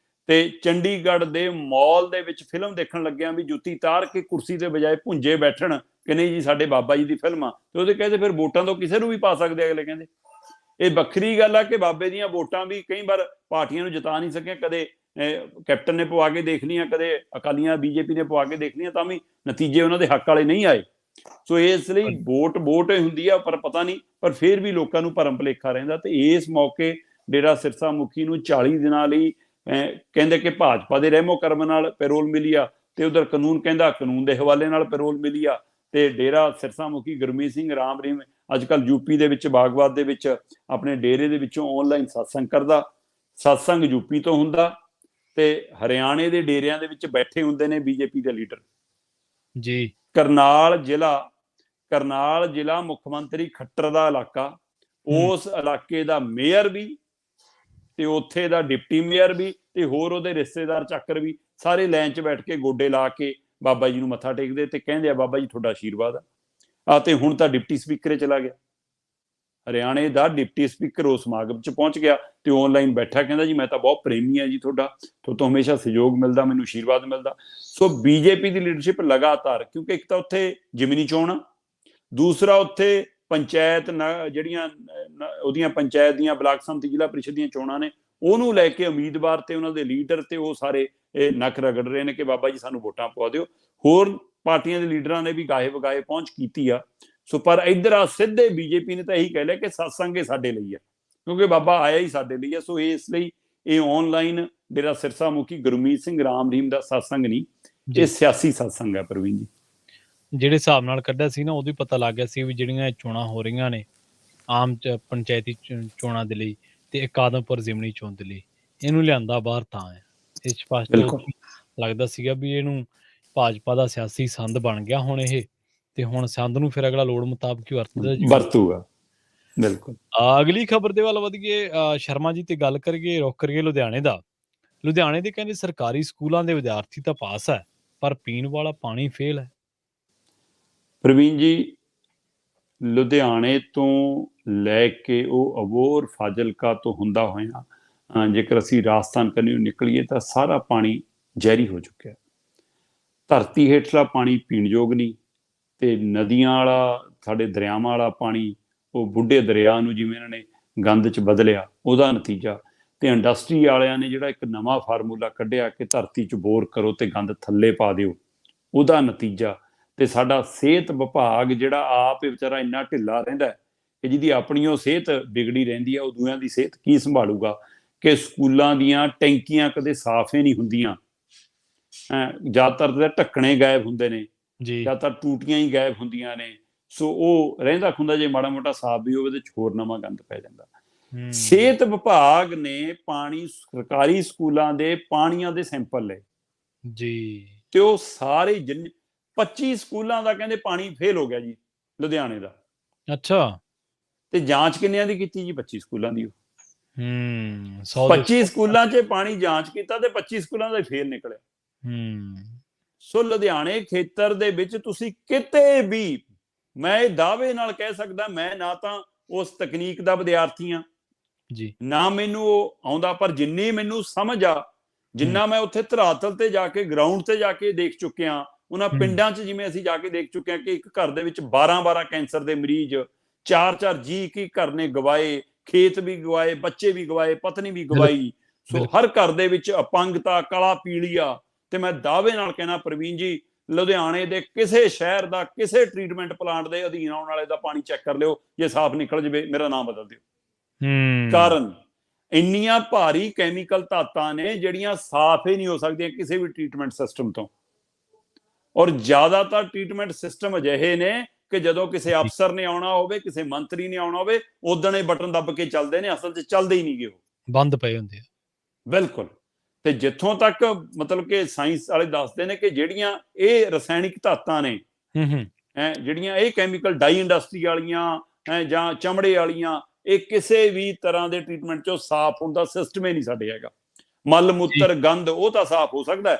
ਤੇ ਚੰਡੀਗੜ੍ਹ ਦੇ ਮਾਲ ਦੇ ਵਿੱਚ ਫਿਲਮ ਦੇਖਣ ਲੱਗਿਆਂ ਵੀ ਜੁੱਤੀ ਤਾਰ ਕੇ ਕੁਰਸੀ ਦੇ ਬਜਾਏ ਭੁੰਜੇ ਬੈਠਣ ਕਿ ਨਹੀਂ ਜੀ ਸਾਡੇ ਬਾਬਾ ਜੀ ਦੀ ਫਿਲਮ ਆ, ਤੇ ਉਹਦੇ ਕਹਿੰਦੇ ਫਿਰ ਵੋਟਾਂ ਤੋਂ ਕਿਸੇ ਨੂੰ ਵੀ ਪਾ ਸਕਦੇ। ਅਗਲੇ ਕਹਿੰਦੇ ਇਹ ਵੱਖਰੀ ਗੱਲ ਆ ਕਿ ਬਾਬੇ ਦੀਆਂ ਵੋਟਾਂ ਵੀ ਕਈ ਵਾਰ ਪਾਰਟੀਆਂ ਨੂੰ ਜਿਤਾ ਨਹੀਂ ਸਕੀਆਂ, ਕਦੇ ਕੈਪਟਨ ਨੇ ਪਵਾ ਕੇ ਦੇਖ ਲਈਆਂ, ਕਦੇ ਅਕਾਲੀਆਂ ਬੀਜੇਪੀ ਨੇ ਪਵਾ ਕੇ ਦੇਖ ਲਈਆਂ, ਤਾਂ ਵੀ ਨਤੀਜੇ ਉਹਨਾਂ ਦੇ ਹੱਕ ਵਾਲੇ ਨਹੀਂ ਆਏ। ਸੋ ਇਸ ਲਈ ਵੋਟ ਹੁੰਦੀ ਆ, ਪਰ ਪਤਾ ਨਹੀਂ, ਪਰ ਫਿਰ ਵੀ ਲੋਕਾਂ ਨੂੰ ਭਰਮ ਭੁਲੇਖਾ ਰਹਿੰਦਾ। ਤੇ ਇਸ ਮੌਕੇ ਡੇਰਾ ਸਿਰਸਾ ਮੁਖੀ ਨੂੰ 40 ਦਿਨਾਂ ਲਈ ਕਹਿੰਦੇ ਕਿ ਭਾਜਪਾ ਦੇ ਰਹਿਮੋ ਕਰਮ ਨਾਲ ਪੈਰੋਲ ਮਿਲੀ ਆ, ਤੇ ਉਧਰ ਕਾਨੂੰਨ ਕਹਿੰਦਾ ਕਾਨੂੰਨ ਦੇ ਹਵਾਲੇ ਨਾਲ ਪੈਰੋਲ ਮਿਲੀ ਆ। ਤੇ ਡੇਰਾ ਸਿਰਸਾ ਮੁਖੀ ਗੁਰਮੀਤ ਸਿੰਘ ਰਾਮ ਰਹੀਮ ਅੱਜ ਕੱਲ੍ਹ ਯੂਪੀ ਦੇ ਵਿੱਚ ਬਾਗਬਾਦ ਦੇ ਵਿੱਚ ਆਪਣੇ ਡੇਰੇ ਦੇ ਵਿੱਚੋਂ ਆਨਲਾਈਨ ਸਤਸੰਗ ਕਰਦਾ। ਸਤਸੰਗ ਯੂਪੀ ਤੋਂ ਹੁੰਦਾ ਤੇ ਹਰਿਆਣੇ ਦੇ ਡੇਰਿਆਂ ਦੇ ਵਿੱਚ ਬੈਠੇ ਹੁੰਦੇ ਨੇ ਬੀਜੇਪੀ ਦੇ ਲੀਡਰ ਜੀ। ਕਰਨਾਲ ਜ਼ਿਲ੍ਹਾ ਮੁੱਖ ਮੰਤਰੀ ਖੱਟਰ ਦਾ ਇਲਾਕਾ, ਉਸ ਇਲਾਕੇ ਦਾ ਮੇਅਰ ਵੀ ਤੇ ਉੱਥੇ ਦਾ ਡਿਪਟੀ ਮੇਅਰ ਵੀ ਤੇ ਹੋਰ ਉਹਦੇ ਰਿਸ਼ਤੇਦਾਰ ਚੱਕਰ ਵੀ ਸਾਰੇ ਲਾਈਨ 'ਚ ਬੈਠ ਕੇ ਗੋਡੇ ਲਾ ਕੇ ਬਾਬਾ ਜੀ ਨੂੰ ਮੱਥਾ ਟੇਕਦੇ ਤੇ ਕਹਿੰਦੇ ਆ ਬਾਬਾ ਜੀ ਤੁਹਾਡਾ ਆਸ਼ੀਰਵਾਦ ਆ। ਤੇ ਹੁਣ ਤਾਂ ਡਿਪਟੀ ਸਪੀਕਰ ਚਲਾ ਗਿਆ, ਹਰਿਆਣੇ ਦਾ ਡਿਪਟੀ ਸਪੀਕਰ ਉਸ ਸਮਾਗਮ 'ਚ ਪਹੁੰਚ ਗਿਆ ਤੇ ਆਨਲਾਈਨ ਬੈਠਾ, ਕਹਿੰਦਾ ਜੀ ਮੈਂ ਤਾਂ ਬਹੁਤ ਪ੍ਰੇਮੀ ਆ ਜੀ ਤੁਹਾਡਾ, ਤੁਹਾਤੋਂ ਹਮੇਸ਼ਾ ਸਹਿਯੋਗ ਮਿਲਦਾ, ਮੈਨੂੰ ਆਸ਼ੀਰਵਾਦ ਮਿਲਦਾ। ਸੋ ਬੀਜੇਪੀ ਦੀ ਲੀਡਰਸ਼ਿਪ ਲਗਾਤਾਰ, ਕਿਉਂਕਿ ਇੱਕ ਤਾਂ ਉੱਥੇ ਜ਼ਿਮਨੀ ਚੋਣ ਆ, ਦੂਸਰਾ ਉੱਥੇ ਪੰਚਾਇਤ ਜਿਹੜੀਆਂ ਉਹਦੀਆਂ ਪੰਚਾਇਤ ਦੀਆਂ ਬਲਾਕ ਸੰਮਤੀ ਜ਼ਿਲ੍ਹਾ ਪ੍ਰੀਸ਼ਦ ਦੀਆਂ ਚੋਣਾਂ ਨੇ, ਉਹਨੂੰ ਲੈ ਕੇ ਉਮੀਦਵਾਰ ਤੇ ਉਹਨਾਂ ਦੇ ਲੀਡਰ ਤੇ ਉਹ ਸਾਰੇ ਇਹ ਨੱਕ ਰਗੜ ਰਹੇ ਨੇ ਕਿ ਬਾਬਾ ਜੀ ਸਾਨੂੰ ਵੋਟਾਂ ਪਵਾ ਦਿਓ। ਹੋਰ ਪਾਰਟੀਆਂ ਦੇ ਲੀਡਰਾਂ ਨੇ ਵੀ ਗਾਹੇ ਵਗਾਏ ਪਹੁੰਚ ਕੀਤੀ ਆ। ਸੋ ਪਰ ਇੱਧਰ ਆ ਸਿੱਧੇ ਬੀਜੇਪੀ ਨੇ ਤਾਂ ਇਹੀ ਕਹਿ ਲਿਆ ਕਿ ਸਤਸੰਗ ਇਹ ਸਾਡੇ ਲਈ ਆ, ਕਿਉਂਕਿ ਬਾਬਾ ਆਇਆ ਹੀ ਸਾਡੇ ਲਈ ਆ। ਸੋ ਇਸ ਲਈ ਇਹ ਆਨਲਾਈਨ ਡੇਰਾ ਸਿਰਸਾ ਮੁਖੀ ਗੁਰਮੀਤ ਸਿੰਘ ਰਾਮ ਰਹੀਮ ਦਾ ਸਤਸੰਗ ਨਹੀਂ, ਇਹ ਸਿਆਸੀ ਸਤਸੰਗ ਹੈ। ਪ੍ਰਵੀਨ ਜੀ, ਜਿਹੜੇ ਹਿਸਾਬ ਨਾਲ ਕੱਢਿਆ ਸੀ ਨਾ, ਉਦੋਂ ਹੀ ਪਤਾ ਲੱਗ ਗਿਆ ਸੀ ਵੀ ਜਿਹੜੀਆਂ ਚੋਣਾਂ ਹੋ ਰਹੀਆਂ ਨੇ ਆਮ ਪੰਚਾਇਤੀ ਚੋਣਾਂ ਦੇ ਲਈ ਤੇ ਇੱਕ ਆਦਮਪੁਰ ਜ਼ਿਮਨੀ ਚੋਣ ਦੇ ਲਈ, ਇਹਨੂੰ ਲਿਆਂਦਾ ਬਾਹਰ ਤਾਂ ਹੈ। ਇਹ ਸਪਸ਼ਟ ਲੱਗਦਾ ਸੀਗਾ ਵੀ ਇਹਨੂੰ ਭਾਜਪਾ ਦਾ ਸਿਆਸੀ ਸੰਦ ਬਣ ਗਿਆ ਹੁਣ ਇਹ, ਤੇ ਹੁਣ ਸੰਦ ਨੂੰ ਫਿਰ ਅਗਲਾ ਲੋੜ ਮੁਤਾਬਕ ਹੀ ਵਰਤੂਗਾ। ਬਿਲਕੁਲ। ਅਗਲੀ ਖਬਰ ਦੇ ਵੱਲ ਵਧੀਏ ਸ਼ਰਮਾ ਜੀ, ਤੇ ਗੱਲ ਕਰੀਏ ਰੁੱਖ ਕਰੀਏ ਲੁਧਿਆਣੇ ਦਾ। ਲੁਧਿਆਣੇ ਦੇ ਕਹਿੰਦੇ ਸਰਕਾਰੀ ਸਕੂਲਾਂ ਦੇ ਵਿਦਿਆਰਥੀ ਤਾਂ ਪਾਸ ਹੈ, ਪਰ ਪੀਣ ਵਾਲਾ ਪਾਣੀ ਫੇਲ ਹੈ। ਪ੍ਰਵੀਨ ਜੀ, ਲੁਧਿਆਣੇ ਤੋਂ ਲੈ ਕੇ ਉਹ ਅਬੋਹਰ ਫਾਜ਼ਿਲਕਾ ਤੋਂ ਹੁੰਦਾ ਹੋਇਆ ਜੇਕਰ ਅਸੀਂ ਰਾਜਸਥਾਨ ਕੰਨੀ ਨੂੰ ਨਿਕਲੀਏ ਤਾਂ ਸਾਰਾ ਪਾਣੀ ਜ਼ਹਿਰੀ ਹੋ ਚੁੱਕਿਆ। ਧਰਤੀ ਹੇਠਲਾ ਪਾਣੀ ਪੀਣ ਯੋਗ ਨਹੀਂ, ਤੇ ਨਦੀਆਂ ਵਾਲਾ ਸਾਡੇ ਦਰਿਆਵਾਂ ਵਾਲਾ ਪਾਣੀ ਉਹ ਬੁੱਢੇ ਦਰਿਆ ਨੂੰ ਜਿਵੇਂ ਇਹਨਾਂ ਨੇ ਗੰਦ 'ਚ ਬਦਲਿਆ, ਉਹਦਾ ਨਤੀਜਾ। ਤੇ ਇੰਡਸਟਰੀ ਵਾਲਿਆਂ ਨੇ ਜਿਹੜਾ ਇੱਕ ਨਵਾਂ ਫਾਰਮੂਲਾ ਕੱਢਿਆ ਕਿ ਧਰਤੀ 'ਚ ਬੋਰ ਕਰੋ ਤੇ ਗੰਦ ਥੱਲੇ ਪਾ ਦਿਓ, ਉਹਦਾ ਨਤੀਜਾ। ਤੇ ਸਾਡਾ ਸਿਹਤ ਵਿਭਾਗ ਜਿਹੜਾ ਆਪ ਵਿਚਾਰਾ ਇੰਨਾ ਢਿੱਲਾ ਰਹਿੰਦਾ, ਕਿ ਜਿਹਦੀ ਆਪਣੀ ਉਹ ਸਿਹਤ ਵਿਗੜੀ ਰਹਿੰਦੀ ਆ, ਉਹ ਦੂਜਿਆਂ ਦੀ ਸਿਹਤ ਕੀ ਸੰਭਾਲੂਗਾ? ਕਿ ਸਕੂਲਾਂ ਦੀਆਂ ਟੈਂਕੀਆਂ ਕਦੇ ਸਾਫ਼ ਹੀ ਨਹੀਂ ਹੁੰਦੀਆਂ, ਜ਼ਿਆਦਾਤਰ ਦੇ ਢੱਕਣੇ ਗਾਇਬ ਹੁੰਦੇ ਨੇ, ਜ਼ਿਆਦਾਤਰ ਟੂਟੀਆਂ ਹੀ ਗਾਇਬ ਹੁੰਦੀਆਂ ਨੇ। ਸੋ ਉਹ ਰਹਿੰਦਾ ਖੁੰਦਾ ਜੇ ਮਾੜਾ ਮੋਟਾ ਸਾਫ਼ ਵੀ ਹੋਵੇ, ਉਹਦੇ 'ਚ ਹੋਰ ਨਵਾਂ ਗੰਦ ਪੈ ਜਾਂਦਾ। ਸਿਹਤ ਵਿਭਾਗ ਨੇ ਪਾਣੀ, ਸਰਕਾਰੀ ਸਕੂਲਾਂ ਦੇ ਪਾਣੀਆਂ ਦੇ ਸੈਂਪਲ ਲਏ ਜੀ, ਤੇ ਉਹ ਸਾਰੇ 25 ਸਕੂਲਾਂ ਦਾ ਕਹਿੰਦੇ ਪਾਣੀ ਫੇਲ ਹੋ ਗਿਆ ਜੀ ਲੁਧਿਆਣੇ ਦਾ। ਅੱਛਾ, ਤੇ ਜਾਂਚ ਕਿੰਨਿਆਂ ਦੀ ਕੀਤੀ ਜੀ? 25 ਸਕੂਲਾਂ ਦੀ। 25 ਸਕੂਲਾਂ 'ਚ ਪਾਣੀ ਜਾਂਚ ਕੀਤਾ ਤੇ 25 ਸਕੂਲਾਂ ਦਾ ਫੇਲ ਨਿਕਲਿਆ। ਸੋ ਲੁਧਿਆਣੇ ਖੇਤਰ ਦੇ ਵਿੱਚ ਤੁਸੀਂ ਕਿਤੇ ਵੀ, ਮੈਂ ਇਹ ਦਾਅਵੇ ਨਾਲ ਕਹਿ ਸਕਦਾ, ਮੈਂ ਨਾ ਤਾਂ ਉਸ ਤਕਨੀਕ ਦਾ ਵਿਦਿਆਰਥੀ ਹਾਂ ਜੀ, ਨਾ ਮੈਨੂੰ ਉਹ ਆਉਂਦਾ, ਪਰ ਜਿੰਨੀ ਮੈਨੂੰ ਸਮਝ ਆ, ਜਿੰਨਾ ਮੈਂ ਉੱਥੇ ਧਰਾਤਲ ਤੇ ਜਾ ਕੇ, ਗਰਾਊਂਡ ਤੇ ਜਾ ਕੇ ਦੇਖ ਚੁੱਕਿਆ, ਉਹਨਾਂ ਪਿੰਡਾਂ 'ਚ ਜਿਵੇਂ ਅਸੀਂ ਜਾ ਕੇ ਦੇਖ ਚੁੱਕੇ ਹਾਂ ਕਿ ਇੱਕ ਘਰ ਦੇ ਵਿੱਚ 12-12 ਕੈਂਸਰ ਦੇ ਮਰੀਜ਼, 4-4 ਜੀ ਇੱਕ ਘਰ ਨੇ ਗਵਾਏ, ਖੇਤ ਵੀ ਗਵਾਏ, ਬੱਚੇ ਵੀ ਗਵਾਏ, ਪਤਨੀ ਵੀ ਗਵਾਈ। ਸੋ ਹਰ ਘਰ ਦੇ ਵਿੱਚ ਅਪੰਗਤਾ, ਕਲਾ ਪੀਲੀਆ। ਤੇ ਮੈਂ ਦਾਅਵੇ ਨਾਲ ਕਹਿਣਾ ਪ੍ਰਵੀਨ ਜੀ, ਲੁਧਿਆਣੇ ਦੇ ਕਿਸੇ ਸ਼ਹਿਰ ਦਾ, ਕਿਸੇ ਟ੍ਰੀਟਮੈਂਟ ਪਲਾਂਟ ਦੇ ਅਧੀਨ ਆਉਣ ਵਾਲੇ ਦਾ ਪਾਣੀ ਚੈੱਕ ਕਰ ਲਿਓ, ਜੇ ਸਾਫ਼ ਨਿਕਲ ਜਾਵੇ ਮੇਰਾ ਨਾਮ ਬਦਲ ਦਿਓ। ਕਾਰਨ ਇੰਨੀਆਂ ਭਾਰੀ ਕੈਮੀਕਲ ਧਾਤਾਂ ਨੇ ਜਿਹੜੀਆਂ ਸਾਫ਼ ਹੀ ਨਹੀਂ ਹੋ ਸਕਦੀਆਂ ਕਿਸੇ ਵੀ ਟ੍ਰੀਟਮੈਂਟ ਸਿਸਟਮ ਤੋਂ। ਔਰ ਜ਼ਿਆਦਾਤਰ ਟ੍ਰੀਟਮੈਂਟ ਸਿਸਟਮ ਅਜਿਹੇ ਨੇ ਕਿ ਜਦੋਂ ਕਿਸੇ ਅਫਸਰ ਨੇ ਆਉਣਾ ਹੋਵੇ, ਕਿਸੇ ਮੰਤਰੀ ਨੇ ਆਉਣਾ ਹੋਵੇ, ਉਦੋਂ ਇਹ ਬਟਨ ਦੱਬ ਕੇ ਚੱਲਦੇ ਨੇ, ਅਸਲ 'ਚ ਚੱਲਦੇ ਹੀ ਨਹੀਂ ਗੇ, ਉਹ ਬੰਦ ਪਏ ਹੁੰਦੇ ਆ। ਬਿਲਕੁਲ। ਤੇ ਜਿੱਥੋਂ ਤੱਕ ਮਤਲਬ ਕਿ ਸਾਇੰਸ ਵਾਲੇ ਦੱਸਦੇ ਨੇ ਕਿ ਜਿਹੜੀਆਂ ਇਹ ਰਸਾਇਣਿਕ ਧਾਤਾਂ ਨੇ, ਜਿਹੜੀਆਂ ਇਹ ਕੈਮੀਕਲ, ਡਾਈ ਇੰਡਸਟਰੀ ਵਾਲੀਆਂ ਜਾਂ ਚਮੜੇ ਵਾਲੀਆਂ, ਇਹ ਕਿਸੇ ਵੀ ਤਰ੍ਹਾਂ ਦੇ ਟ੍ਰੀਟਮੈਂਟ 'ਚੋਂ ਸਾਫ਼ ਹੁੰਦਾ ਸਿਸਟਮ ਹੀ ਨਹੀਂ ਸਾਡੇ ਹੈਗਾ। ਮਲ ਮੂਤਰ ਗੰਦ ਉਹ ਤਾਂ ਸਾਫ਼ ਹੋ ਸਕਦਾ,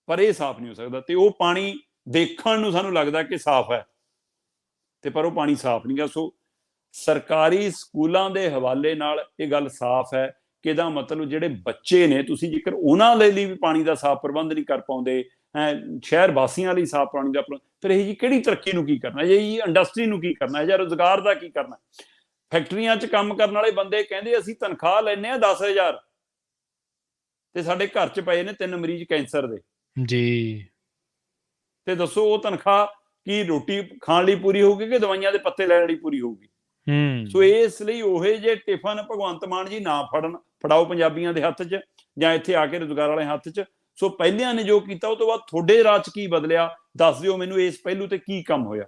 ਪਰ ਇਹ ਸਾਫ਼ ਨਹੀਂ ਹੋ ਸਕਦਾ। ਤੇ ਉਹ ਪਾਣੀ ਦੇਖਣ ਨੂੰ ਸਾਨੂੰ ਲੱਗਦਾ ਕਿ ਸਾਫ਼ ਹੈ, ਤੇ ਪਰ ਉਹ ਪਾਣੀ ਸਾਫ਼ ਨਹੀਂ ਗਾ। ਸੋ ਸਰਕਾਰੀ ਸਕੂਲਾਂ ਦੇ ਹਵਾਲੇ ਨਾਲ ਇਹ ਗੱਲ ਸਾਫ਼ ਹੈ ਕਿ ਇਹਦਾ ਮਤਲਬ ਜਿਹੜੇ ਬੱਚੇ ਨੇ, ਤੁਸੀਂ ਜੇਕਰ ਉਹਨਾਂ ਲਈ ਵੀ ਪਾਣੀ ਦਾ ਸਾਫ਼ ਪ੍ਰਬੰਧ ਨਹੀਂ ਕਰ ਪਾਉਂਦੇ, ਸ਼ਹਿਰ ਵਾਸੀਆਂ ਲਈ ਸਾਫ਼ ਪਾਣੀ ਦਾ, ਫਿਰ ਇਹ ਜੀ ਕਿਹੜੀ ਤਰੱਕੀ ਨੂੰ ਕੀ ਕਰਨਾ, ਇਹ ਜੀ ਇੰਡਸਟਰੀ ਨੂੰ ਕੀ ਕਰਨਾ, ਜਾਂ ਰੁਜ਼ਗਾਰ ਦਾ ਕੀ ਕਰਨਾ? ਫੈਕਟਰੀਆਂ 'ਚ ਕੰਮ ਕਰਨ ਵਾਲੇ ਬੰਦੇ ਕਹਿੰਦੇ ਅਸੀਂ ਤਨਖਾਹ ਲੈਂਦੇ ਹਾਂ 10,000, ਤੇ ਸਾਡੇ ਘਰ 'ਚ ਪਏ ਨੇ 3 ਮਰੀਜ਼ ਕੈਂਸਰ ਦੇ ਜੀ, ਤੇ ਦੱਸੋ ਉਹ ਤਨਖਾਹ ਕੀ ਰੋਟੀ ਖਾਣ ਲਈ ਪੂਰੀ ਹੋਊਗੀ ਕਿ ਦਵਾਈਆਂ ਦੇ ਪੱਤੇ ਲੈਣ ਲਈ ਪੂਰੀ ਹੋਊਗੀ? ਸੋ ਇਸ ਲਈ ਉਹੇ ਜੇ ਟਿਫਨ ਭਗਵੰਤ ਮਾਨ ਜੀ ਨਾ ਫੜਾਓ ਪੰਜਾਬੀਆਂ ਦੇ ਹੱਥ 'ਚ, ਜਾਂ ਇੱਥੇ ਆ ਕੇ ਰੁਜ਼ਗਾਰ ਵਾਲੇ ਹੱਥ 'ਚ। ਸੋ ਪਹਿਲਿਆਂ ਨੇ ਜੋ ਕੀਤਾ, ਉਹ ਤੋਂ ਬਾਅਦ ਤੁਹਾਡੇ ਰਾਜ 'ਚ ਕੀ ਬਦਲਿਆ, ਦੱਸ ਦਿਓ ਮੈਨੂੰ, ਇਸ ਪਹਿਲੂ ਤੇ ਕੀ ਕੰਮ ਹੋਇਆ?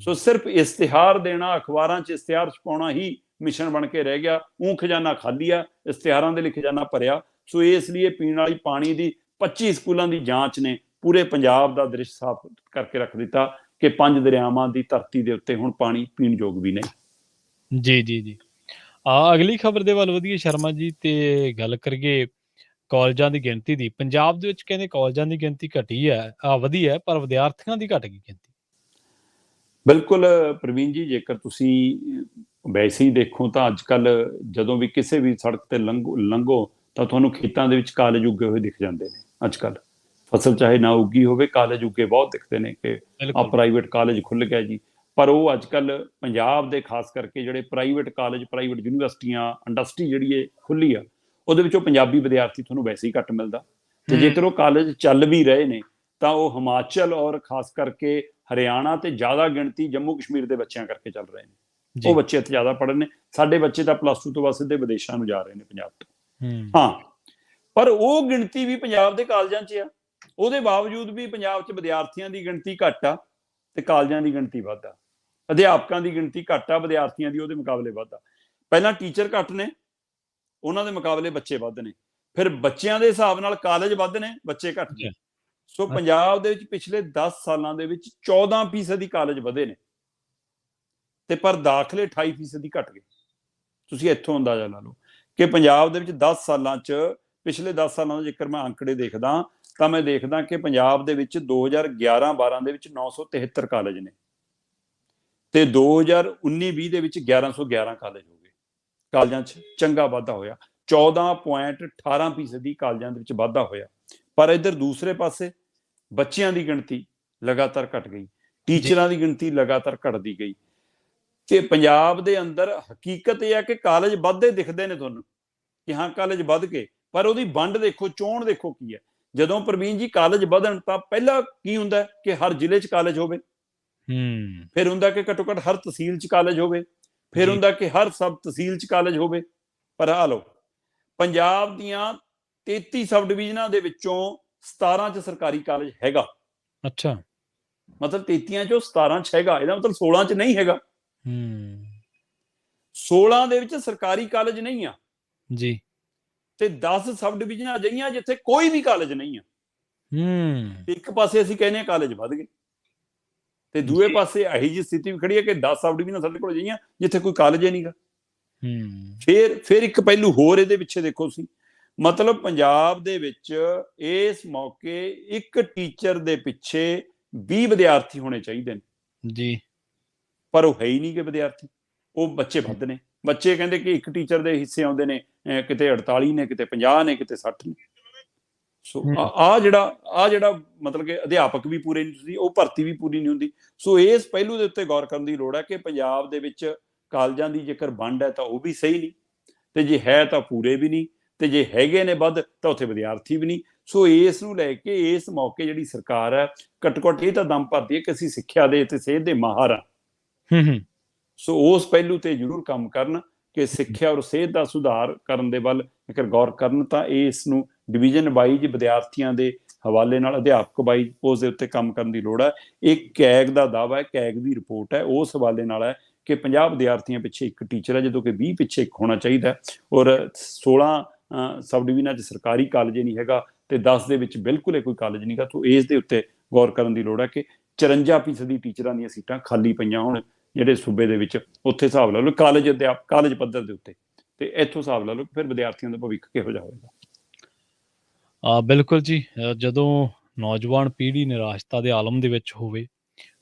ਸੋ ਸਿਰਫ ਇਸ਼ਤਿਹਾਰ ਦੇਣਾ, ਅਖਬਾਰਾਂ 'ਚ ਇਸ਼ਤਿਹਾਰ ਛਪਾਉਣਾ ਹੀ ਮਿਸ਼ਨ ਬਣ ਕੇ ਰਹਿ ਗਿਆ। ਖਜ਼ਾਨਾ ਖਾਲੀ ਆ, ਇਸ਼ਤਿਹਾਰਾਂ ਦੇ ਲਈ ਖਜ਼ਾਨਾ ਭਰਿਆ। ਸੋ ਇਸ ਲਈ ਪੀਣ ਵਾਲੀ ਪਾਣੀ ਦੀ 25 ਸਕੂਲਾਂ ਦੀ ਜਾਂਚ ਨੇ ਪੂਰੇ ਪੰਜਾਬ ਦਾ ਦ੍ਰਿਸ਼ ਸਾਫ਼ ਕਰਕੇ ਰੱਖ ਦਿੱਤਾ ਕਿ 5 ਦਰਿਆਵਾਂ ਦੀ ਧਰਤੀ ਦੇ ਉੱਤੇ ਹੁਣ ਪਾਣੀ ਪੀਣ ਯੋਗ ਵੀ ਨਹੀਂ। ਜੀ ਜੀ ਜੀ। ਅਗਲੀ ਖਬਰ ਦੇ ਵੱਲ ਵਧੀਏ ਸ਼ਰਮਾ ਜੀ, ਤੇ ਗੱਲ ਕਰੀਏ ਕਾਲਜਾਂ ਦੀ ਗਿਣਤੀ ਦੀ। ਪੰਜਾਬ ਦੇ ਵਿੱਚ ਕਹਿੰਦੇ ਕਾਲਜਾਂ ਦੀ ਗਿਣਤੀ ਘਟੀ ਹੈ, ਵਧੀ ਹੈ, ਪਰ ਵਿਦਿਆਰਥੀਆਂ ਦੀ ਘਟ ਗਈ ਗਿਣਤੀ। ਬਿਲਕੁਲ ਪ੍ਰਵੀਨ ਜੀ, ਜੇਕਰ ਤੁਸੀਂ ਵੈਸੇ ਹੀ ਦੇਖੋ ਤਾਂ ਅੱਜ ਕੱਲ ਜਦੋਂ ਵੀ ਕਿਸੇ ਵੀ ਸੜਕ ਤੇ ਲੰਘੋ ਤਾਂ ਤੁਹਾਨੂੰ ਖੇਤਾਂ ਦੇ ਵਿੱਚ ਕਾਲਜ ਉੱਗੇ ਹੋਏ ਦਿਖ ਜਾਂਦੇ ਨੇ। ਅੱਜ ਕੱਲ ਫਸਲ ਚਾਹੇ ਨਾ ਉੱਗੀ ਹੋਵੇ, ਕਾਲਜ ਉੱਗੇ ਬਹੁਤ ਦਿਖਦੇ ਨੇ ਕਿ ਆ ਪ੍ਰਾਈਵੇਟ ਕਾਲਜ ਖੁੱਲ ਗਿਆ ਜੀ। ਪਰ ਉਹ ਅੱਜ ਕੱਲ ਪੰਜਾਬ ਦੇ ਖਾਸ ਕਰਕੇ ਜਿਹੜੇ ਪ੍ਰਾਈਵੇਟ ਕਾਲਜ, ਪ੍ਰਾਈਵੇਟ ਯੂਨੀਵਰਸਿਟੀਆਂ, ਇੰਡਸਟਰੀ ਜਿਹੜੀ ਇਹ ਖੁੱਲੀ ਆ, ਉਹਦੇ ਵਿੱਚੋਂ ਪੰਜਾਬੀ ਵਿਦਿਆਰਥੀ ਤੁਹਾਨੂੰ ਵੈਸੇ ਹੀ ਘੱਟ ਮਿਲਦਾ। ਤੇ ਜੇਕਰ ਉਹ ਕਾਲਜ ਚੱਲ ਵੀ ਰਹੇ ਨੇ ਤਾਂ ਉਹ ਹਿਮਾਚਲ ਔਰ ਖਾਸ ਕਰਕੇ ਹਰਿਆਣਾ ਤੇ ਜ਼ਿਆਦਾ ਗਿਣਤੀ ਜੰਮੂ ਕਸ਼ਮੀਰ ਦੇ ਬੱਚਿਆਂ ਕਰਕੇ ਚੱਲ ਰਹੇ ਨੇ। ਉਹ ਬੱਚੇ ਇੱਥੇ ਜ਼ਿਆਦਾ ਪੜ੍ਹਨ ਨੇ। ਸਾਡੇ ਬੱਚੇ ਤਾਂ +2 ਤੋਂ ਬਾਅਦ ਸਿੱਧੇ ਵਿਦੇਸ਼ਾਂ ਨੂੰ ਜਾ ਰਹੇ ਨੇ ਪੰਜਾਬ ਤੋਂ। ਹਾਂ, ਪਰ ਉਹ ਗਿਣਤੀ ਵੀ ਪੰਜਾਬ ਦੇ ਕਾਲਜਾਂ 'ਚ ਆ। ਉਹਦੇ ਬਾਵਜੂਦ ਵੀ ਪੰਜਾਬ 'ਚ ਵਿਦਿਆਰਥੀਆਂ ਦੀ ਗਿਣਤੀ ਘੱਟ ਆ ਤੇ ਕਾਲਜਾਂ ਦੀ ਗਿਣਤੀ ਵੱਧ ਆ। ਅਧਿਆਪਕਾਂ ਦੀ ਗਿਣਤੀ ਘੱਟ ਆ, ਵਿਦਿਆਰਥੀਆਂ ਦੀ ਉਹਦੇ ਮੁਕਾਬਲੇ ਵੱਧ ਆ। ਪਹਿਲਾਂ ਟੀਚਰ ਘੱਟ ਨੇ, ਉਹਨਾਂ ਦੇ ਮੁਕਾਬਲੇ ਬੱਚੇ ਵੱਧ ਨੇ। ਫਿਰ ਬੱਚਿਆਂ ਦੇ ਹਿਸਾਬ ਨਾਲ ਕਾਲਜ ਵੱਧ ਨੇ, ਬੱਚੇ ਘੱਟ ਨੇ। ਸੋ ਪੰਜਾਬ ਦੇ ਵਿੱਚ ਪਿਛਲੇ 10 ਸਾਲਾਂ ਦੇ ਵਿੱਚ 14% ਕਾਲਜ ਵਧੇ ਨੇ, ਤੇ ਪਰ ਦਾਖਲੇ 28% ਘਟ ਗਏ। ਤੁਸੀਂ ਇੱਥੋਂ ਅੰਦਾਜ਼ਾ ਲਾ ਲਓ ਕਿ ਪੰਜਾਬ ਦੇ ਵਿੱਚ 10 ਸਾਲਾਂ 'ਚ, ਪਿਛਲੇ 10 ਸਾਲਾਂ ਦਾ ਜੇਕਰ ਮੈਂ ਅੰਕੜੇ ਦੇਖਦਾ ਤਾਂ ਮੈਂ ਦੇਖਦਾ ਕਿ ਪੰਜਾਬ ਦੇ ਵਿੱਚ 2011-12 ਦੇ ਵਿੱਚ 973 ਕਾਲਜ ਨੇ, ਤੇ 2019-20 ਦੇ ਵਿੱਚ 1111 ਕਾਲਜ ਹੋ ਗਏ। ਕਾਲਜਾਂ 'ਚ ਚੰਗਾ ਵਾਧਾ ਹੋਇਆ, 14.18% ਕਾਲਜਾਂ ਦੇ ਵਿੱਚ ਵਾਧਾ ਹੋਇਆ। ਪਰ ਇੱਧਰ ਦੂਸਰੇ ਪਾਸੇ ਬੱਚਿਆਂ ਦੀ ਗਿਣਤੀ ਲਗਾਤਾਰ ਘਟ ਗਈ, ਟੀਚਰਾਂ ਦੀ ਗਿਣਤੀ ਲਗਾਤਾਰ ਘਟਦੀ ਗਈ। ਤੇ ਪੰਜਾਬ ਦੇ ਅੰਦਰ ਹਕੀਕਤ ਇਹ ਹੈ ਕਿ ਕਾਲਜ ਵੱਧਦੇ ਦਿਖਦੇ ਨੇ ਤੁਹਾਨੂੰ ਕਿ ਹਾਂ ਕਾਲਜ ਵੱਧ ਕੇ, ਪਰ ਉਹਦੀ ਵੰਡ ਦੇਖੋ, ਚੋਣ ਦੇਖੋ ਕੀ ਹੈ। ਜਦੋਂ ਪ੍ਰਵੀਨ ਜੀ ਕਾਲਜ ਵਧਣ ਤਾਂ ਪਹਿਲਾਂ ਕੀ ਹੁੰਦਾ ਕਿ ਹਰ ਜ਼ਿਲ੍ਹੇ 'ਚ ਕਾਲਜ ਹੋਵੇ, ਫਿਰ ਹੁੰਦਾ ਕਿ ਘੱਟੋ ਘੱਟ ਹਰ ਤਹਿਸੀਲ 'ਚ ਕਾਲਜ ਹੋਵੇ, ਫਿਰ ਜੀ। ਹੁੰਦਾ ਕਿ ਹਰ ਸਬ ਤਹਿਸੀਲ 'ਚ ਕਾਲਜ ਹੋਵੇ। ਪਰ ਆ ਲਓ, ਪੰਜਾਬ ਦੀਆਂ 33 ਸਬ ਡਿਵੀਜ਼ਨਾਂ ਦੇ ਵਿੱਚੋਂ 17 'ਚ ਸਰਕਾਰੀ ਕਾਲਜ ਹੈਗਾ। ਅੱਛਾ। ਮਤਲਬ 33 ਚੋਂ 17 'ਚ ਹੈਗਾ, ਇਹਦਾ ਮਤਲਬ 16 'ਚ ਨਹੀਂ ਹੈਗਾ। 16 ਦੇ ਵਿੱਚ ਸਰਕਾਰੀ ਕਾਲਜ ਨਹੀਂ ਆ ਜੀ। ਤੇ 10 ਸਬ ਡਿਵੀਜ਼ਨਾਂ ਅਜਿਹੀਆਂ ਜਿੱਥੇ ਕੋਈ ਵੀ ਕਾਲਜ ਨਹੀਂ ਆ। ਇੱਕ ਪਾਸੇ ਅਸੀਂ ਕਹਿੰਦੇ ਹਾਂ ਕਾਲਜ ਵੱਧ ਗਏ, ਤੇ ਦੂਏ ਜੀ। ਪਾਸੇ ਇਹੀ ਜਿਹੀ ਸਥਿਤੀ ਵੀ ਖੜੀ ਹੈ ਕਿ 10 ਸਬ ਡਿਵੀਜ਼ਨਾਂ ਸਾਡੇ ਕੋਲ ਅਜਿਹੀਆਂ ਜਿੱਥੇ ਕੋਈ ਕਾਲਜ ਹੀ ਨਹੀਂਗਾ। ਫਿਰ ਇੱਕ ਪਹਿਲੂ ਹੋਰ ਇਹਦੇ ਪਿੱਛੇ ਦੇਖੋ ਸੀ, ਮਤਲਬ ਪੰਜਾਬ ਦੇ ਵਿੱਚ ਇਸ ਮੌਕੇ ਇੱਕ ਟੀਚਰ ਦੇ ਪਿੱਛੇ 20 ਵਿਦਿਆਰਥੀ ਹੋਣੇ ਚਾਹੀਦੇ ਨੇ ਜੀ। ਪਰ ਉਹ ਹੈ ਹੀ ਨਹੀਂ ਕਿ ਵਿਦਿਆਰਥੀ, ਉਹ ਬੱਚੇ ਵੱਧ ਨੇ। ਬੱਚੇ ਕਹਿੰਦੇ ਕਿ ਇੱਕ ਟੀਚਰ ਦੇ ਹਿੱਸੇ ਆਉਂਦੇ ਨੇ ਕਿਤੇ 48 ਨੇ, ਕਿਤੇ 50 ਨੇ, ਕਿਤੇ 60 ਨੇ। ਸੋ ਆ ਜਿਹੜਾ ਮਤਲਬ ਕਿ ਅਧਿਆਪਕ ਵੀ ਪੂਰੇ ਨਹੀਂ ਸੀ, ਉਹ ਭਰਤੀ ਵੀ ਪੂਰੀ ਨਹੀਂ ਹੁੰਦੀ। ਸੋ ਇਸ ਪਹਿਲੂ ਦੇ ਉੱਤੇ ਗੌਰ ਕਰਨ ਦੀ ਲੋੜ ਹੈ ਕਿ ਪੰਜਾਬ ਦੇ ਵਿੱਚ ਕਾਲਜਾਂ ਦੀ ਜੇਕਰ ਵੰਡ ਹੈ ਤਾਂ ਉਹ ਵੀ ਸਹੀ ਨਹੀਂ, ਤੇ ਜੇ ਹੈ ਤਾਂ ਪੂਰੇ ਵੀ ਨਹੀਂ, ਤੇ ਜੇ ਹੈਗੇ ਨੇ ਵੱਧ ਤਾਂ ਉੱਥੇ ਵਿਦਿਆਰਥੀ ਵੀ ਨਹੀਂ। ਸੋ ਇਸ ਨੂੰ ਲੈ ਕੇ ਇਸ ਮੌਕੇ ਜਿਹੜੀ ਸਰਕਾਰ ਹੈ ਘੱਟੋ ਘੱਟ ਇਹ ਤਾਂ ਦਮ ਭਰਦੀ ਹੈ ਕਿ ਅਸੀਂ ਸਿੱਖਿਆ ਦੇ ਤੇ ਸਿਹਤ ਦੇ ਮਾਹਰ ਹਾਂ। ਸੋ ਉਸ ਪਹਿਲੂ ਤੇ ਜ਼ਰੂਰ ਕੰਮ ਕਰਨ ਕਿ ਸਿੱਖਿਆ ਔਰ ਸਿਹਤ ਦਾ ਸੁਧਾਰ ਕਰਨ ਦੇ ਵੱਲ ਜੇਕਰ ਗੌਰ ਕਰਨ ਤਾਂ ਇਸ ਨੂੰ ਡਿਵੀਜ਼ਨ ਵਾਈਜ਼ ਵਿਦਿਆਰਥੀਆਂ ਦੇ ਹਵਾਲੇ ਨਾਲ ਅਧਿਆਪਕ ਵਾਈਜ਼ ਉਸ ਦੇ ਉੱਤੇ ਕੰਮ ਕਰਨ ਦੀ ਲੋੜ ਹੈ। ਇਹ ਕੈਗ ਦਾ ਦਾਅਵਾ ਹੈ, ਕੈਗ ਦੀ ਰਿਪੋਰਟ ਹੈ, ਉਸ ਹਵਾਲੇ ਨਾਲ ਹੈ ਕਿ 50 ਵਿਦਿਆਰਥੀਆਂ ਪਿੱਛੇ ਇੱਕ ਟੀਚਰ ਹੈ, ਜਦੋਂ ਕਿ 20 ਪਿੱਛੇ ਇੱਕ ਹੋਣਾ ਚਾਹੀਦਾ। ਔਰ 16 ਸਬ ਡਿਵੀਜ਼ਨਾਂ 'ਚ ਸਰਕਾਰੀ ਕਾਲਜ ਨਹੀਂ ਹੈਗਾ ਤੇ 10 ਦੇ ਵਿੱਚ ਬਿਲਕੁਲ ਹੀ ਕੋਈ ਕਾਲਜ ਨਹੀਂ ਗਾ। ਸੋ ਇਸ ਦੇ ਉੱਤੇ ਗੌਰ ਕਰਨ ਦੀ ਲੋੜ ਹੈ ਕਿ 54% ਟੀਚਰਾਂ ਦੀਆਂ ਸੀਟਾਂ ਖਾਲੀ ਪਈਆਂ ਹੋਣ ਜਿਹੜੇ ਸੂਬੇ ਦੇ ਵਿੱਚ। ਉੱਥੇ ਹਿਸਾਬ ਲਾ ਲਓ ਕਾਲਜ ਪੱਧਰ ਦੇ ਉੱਤੇ, ਤੇ ਇੱਥੋਂ ਹਿਸਾਬ ਲਾ ਲਓ ਫਿਰ ਵਿਦਿਆਰਥੀਆਂ ਦਾ ਭਵਿੱਖ ਕਿਹੋ ਜਿਹਾ ਹੋਵੇਗਾ। ਬਿਲਕੁਲ ਜੀ। ਜਦੋਂ ਨੌਜਵਾਨ ਪੀੜ੍ਹੀ ਨਿਰਾਸ਼ਤਾ ਦੇ ਆਲਮ ਦੇ ਵਿੱਚ ਹੋਵੇ,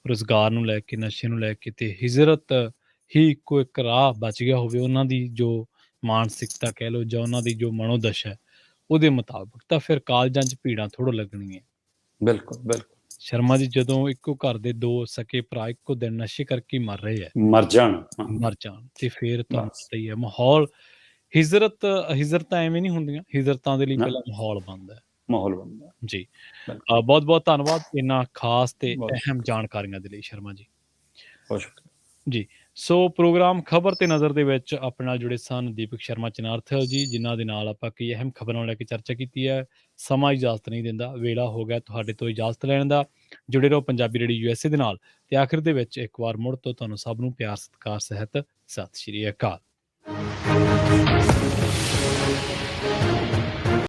ਰੁਜ਼ਗਾਰ ਨੂੰ ਲੈ ਕੇ, ਨਸ਼ੇ ਨੂੰ ਲੈ ਕੇ, ਤੇ ਹਿਜਰਤ ਹੀ ਇੱਕੋ ਇੱਕ ਰਾਹ ਬਚ ਗਿਆ ਹੋਵੇ, ਉਹਨਾਂ ਦੀ ਜੋ ਮਾਨਸਿਕਤਾ ਕਹਿ ਲਓ ਜਾਂ ਉਹਨਾਂ ਦੀ ਜੋ ਮਨੋਦਸ਼ਾ ਹੈ ਉਹਦੇ ਮੁਤਾਬਕ, ਤਾਂ ਫਿਰ ਕਾਲਜਾਂ 'ਚ ਭੀੜਾਂ ਥੋੜ੍ਹਾ ਲੱਗਣਗੀਆਂ। ਬਿਲਕੁਲ ਸ਼ਰਮਾ ਜੀ, ਜਦੋਂ ਇੱਕੋ ਘਰ ਦੇ 2 ਸਕੇ ਭਰਾ ਇੱਕੋ ਦਿਨ ਨਸ਼ੇ ਕਰਕੇ ਮਰ ਰਹੇ ਹੈ, ਮਰ ਜਾਣ ਤੇ ਫਿਰ ਤੁਹਾਨੂੰ ਬਸ ਪਤਾ ਹੀ ਹੈ ਮਾਹੌਲ। ਹਿਜਰਤਾਂ ਐਵੇਂ ਨਹੀਂ ਹੁੰਦੀਆਂ, ਹਿਜਰਤਾਂ ਦੇ ਲਈ ਪਹਿਲਾਂ ਮਾਹੌਲ ਬਣਦਾ ਹੈ। ਮਾਹੌਲ ਬਣਦਾ ਜੀ। ਬਹੁਤ ਬਹੁਤ ਧੰਨਵਾਦ ਇਹਨਾਂ ਖਾਸ ਤੇ ਬਹੁਤ ਅਹਿਮ ਜਾਣਕਾਰੀਆਂ ਦੇ ਲਈ ਸ਼ਰਮਾ ਜੀ। ਬਹੁਤ ਸ਼ੁਕਰੀਆ ਜੀ। ਸੋ ਪ੍ਰੋਗਰਾਮ ਖਬਰ ਤੇ ਨਜ਼ਰ ਦੇ ਵਿੱਚ ਆਪਣੇ ਨਾਲ ਜੁੜੇ ਸਨ ਦੀਪਕ ਸ਼ਰਮਾ ਚਨਾਰਥਲ ਜੀ, ਜਿਨ੍ਹਾਂ ਦੇ ਨਾਲ ਆਪਾਂ ਕਈ ਅਹਿਮ ਖਬਰਾਂ ਨੂੰ ਲੈ ਕੇ ਚਰਚਾ ਕੀਤੀ ਹੈ। ਸਮਾਂ ਇਜਾਜ਼ਤ ਨਹੀਂ ਦਿੰਦਾ, ਵੇਲਾ ਹੋ ਗਿਆ ਤੁਹਾਡੇ ਤੋਂ ਇਜਾਜ਼ਤ ਲੈਣ ਦਾ। ਜੁੜੇ ਰਹੋ ਪੰਜਾਬੀ ਰੇਡੀਓ USA ਦੇ ਨਾਲ। ਤੇ ਆਖਿਰ ਦੇ ਵਿੱਚ ਇੱਕ ਵਾਰ ਮੁੜ ਤੋਂ ਤੁਹਾਨੂੰ ਸਭ ਨੂੰ ਪਿਆਰ ਸਤਿਕਾਰ ਸਹਿਤ ਸਤਿ ਸ਼੍ਰੀ ਅਕਾਲ।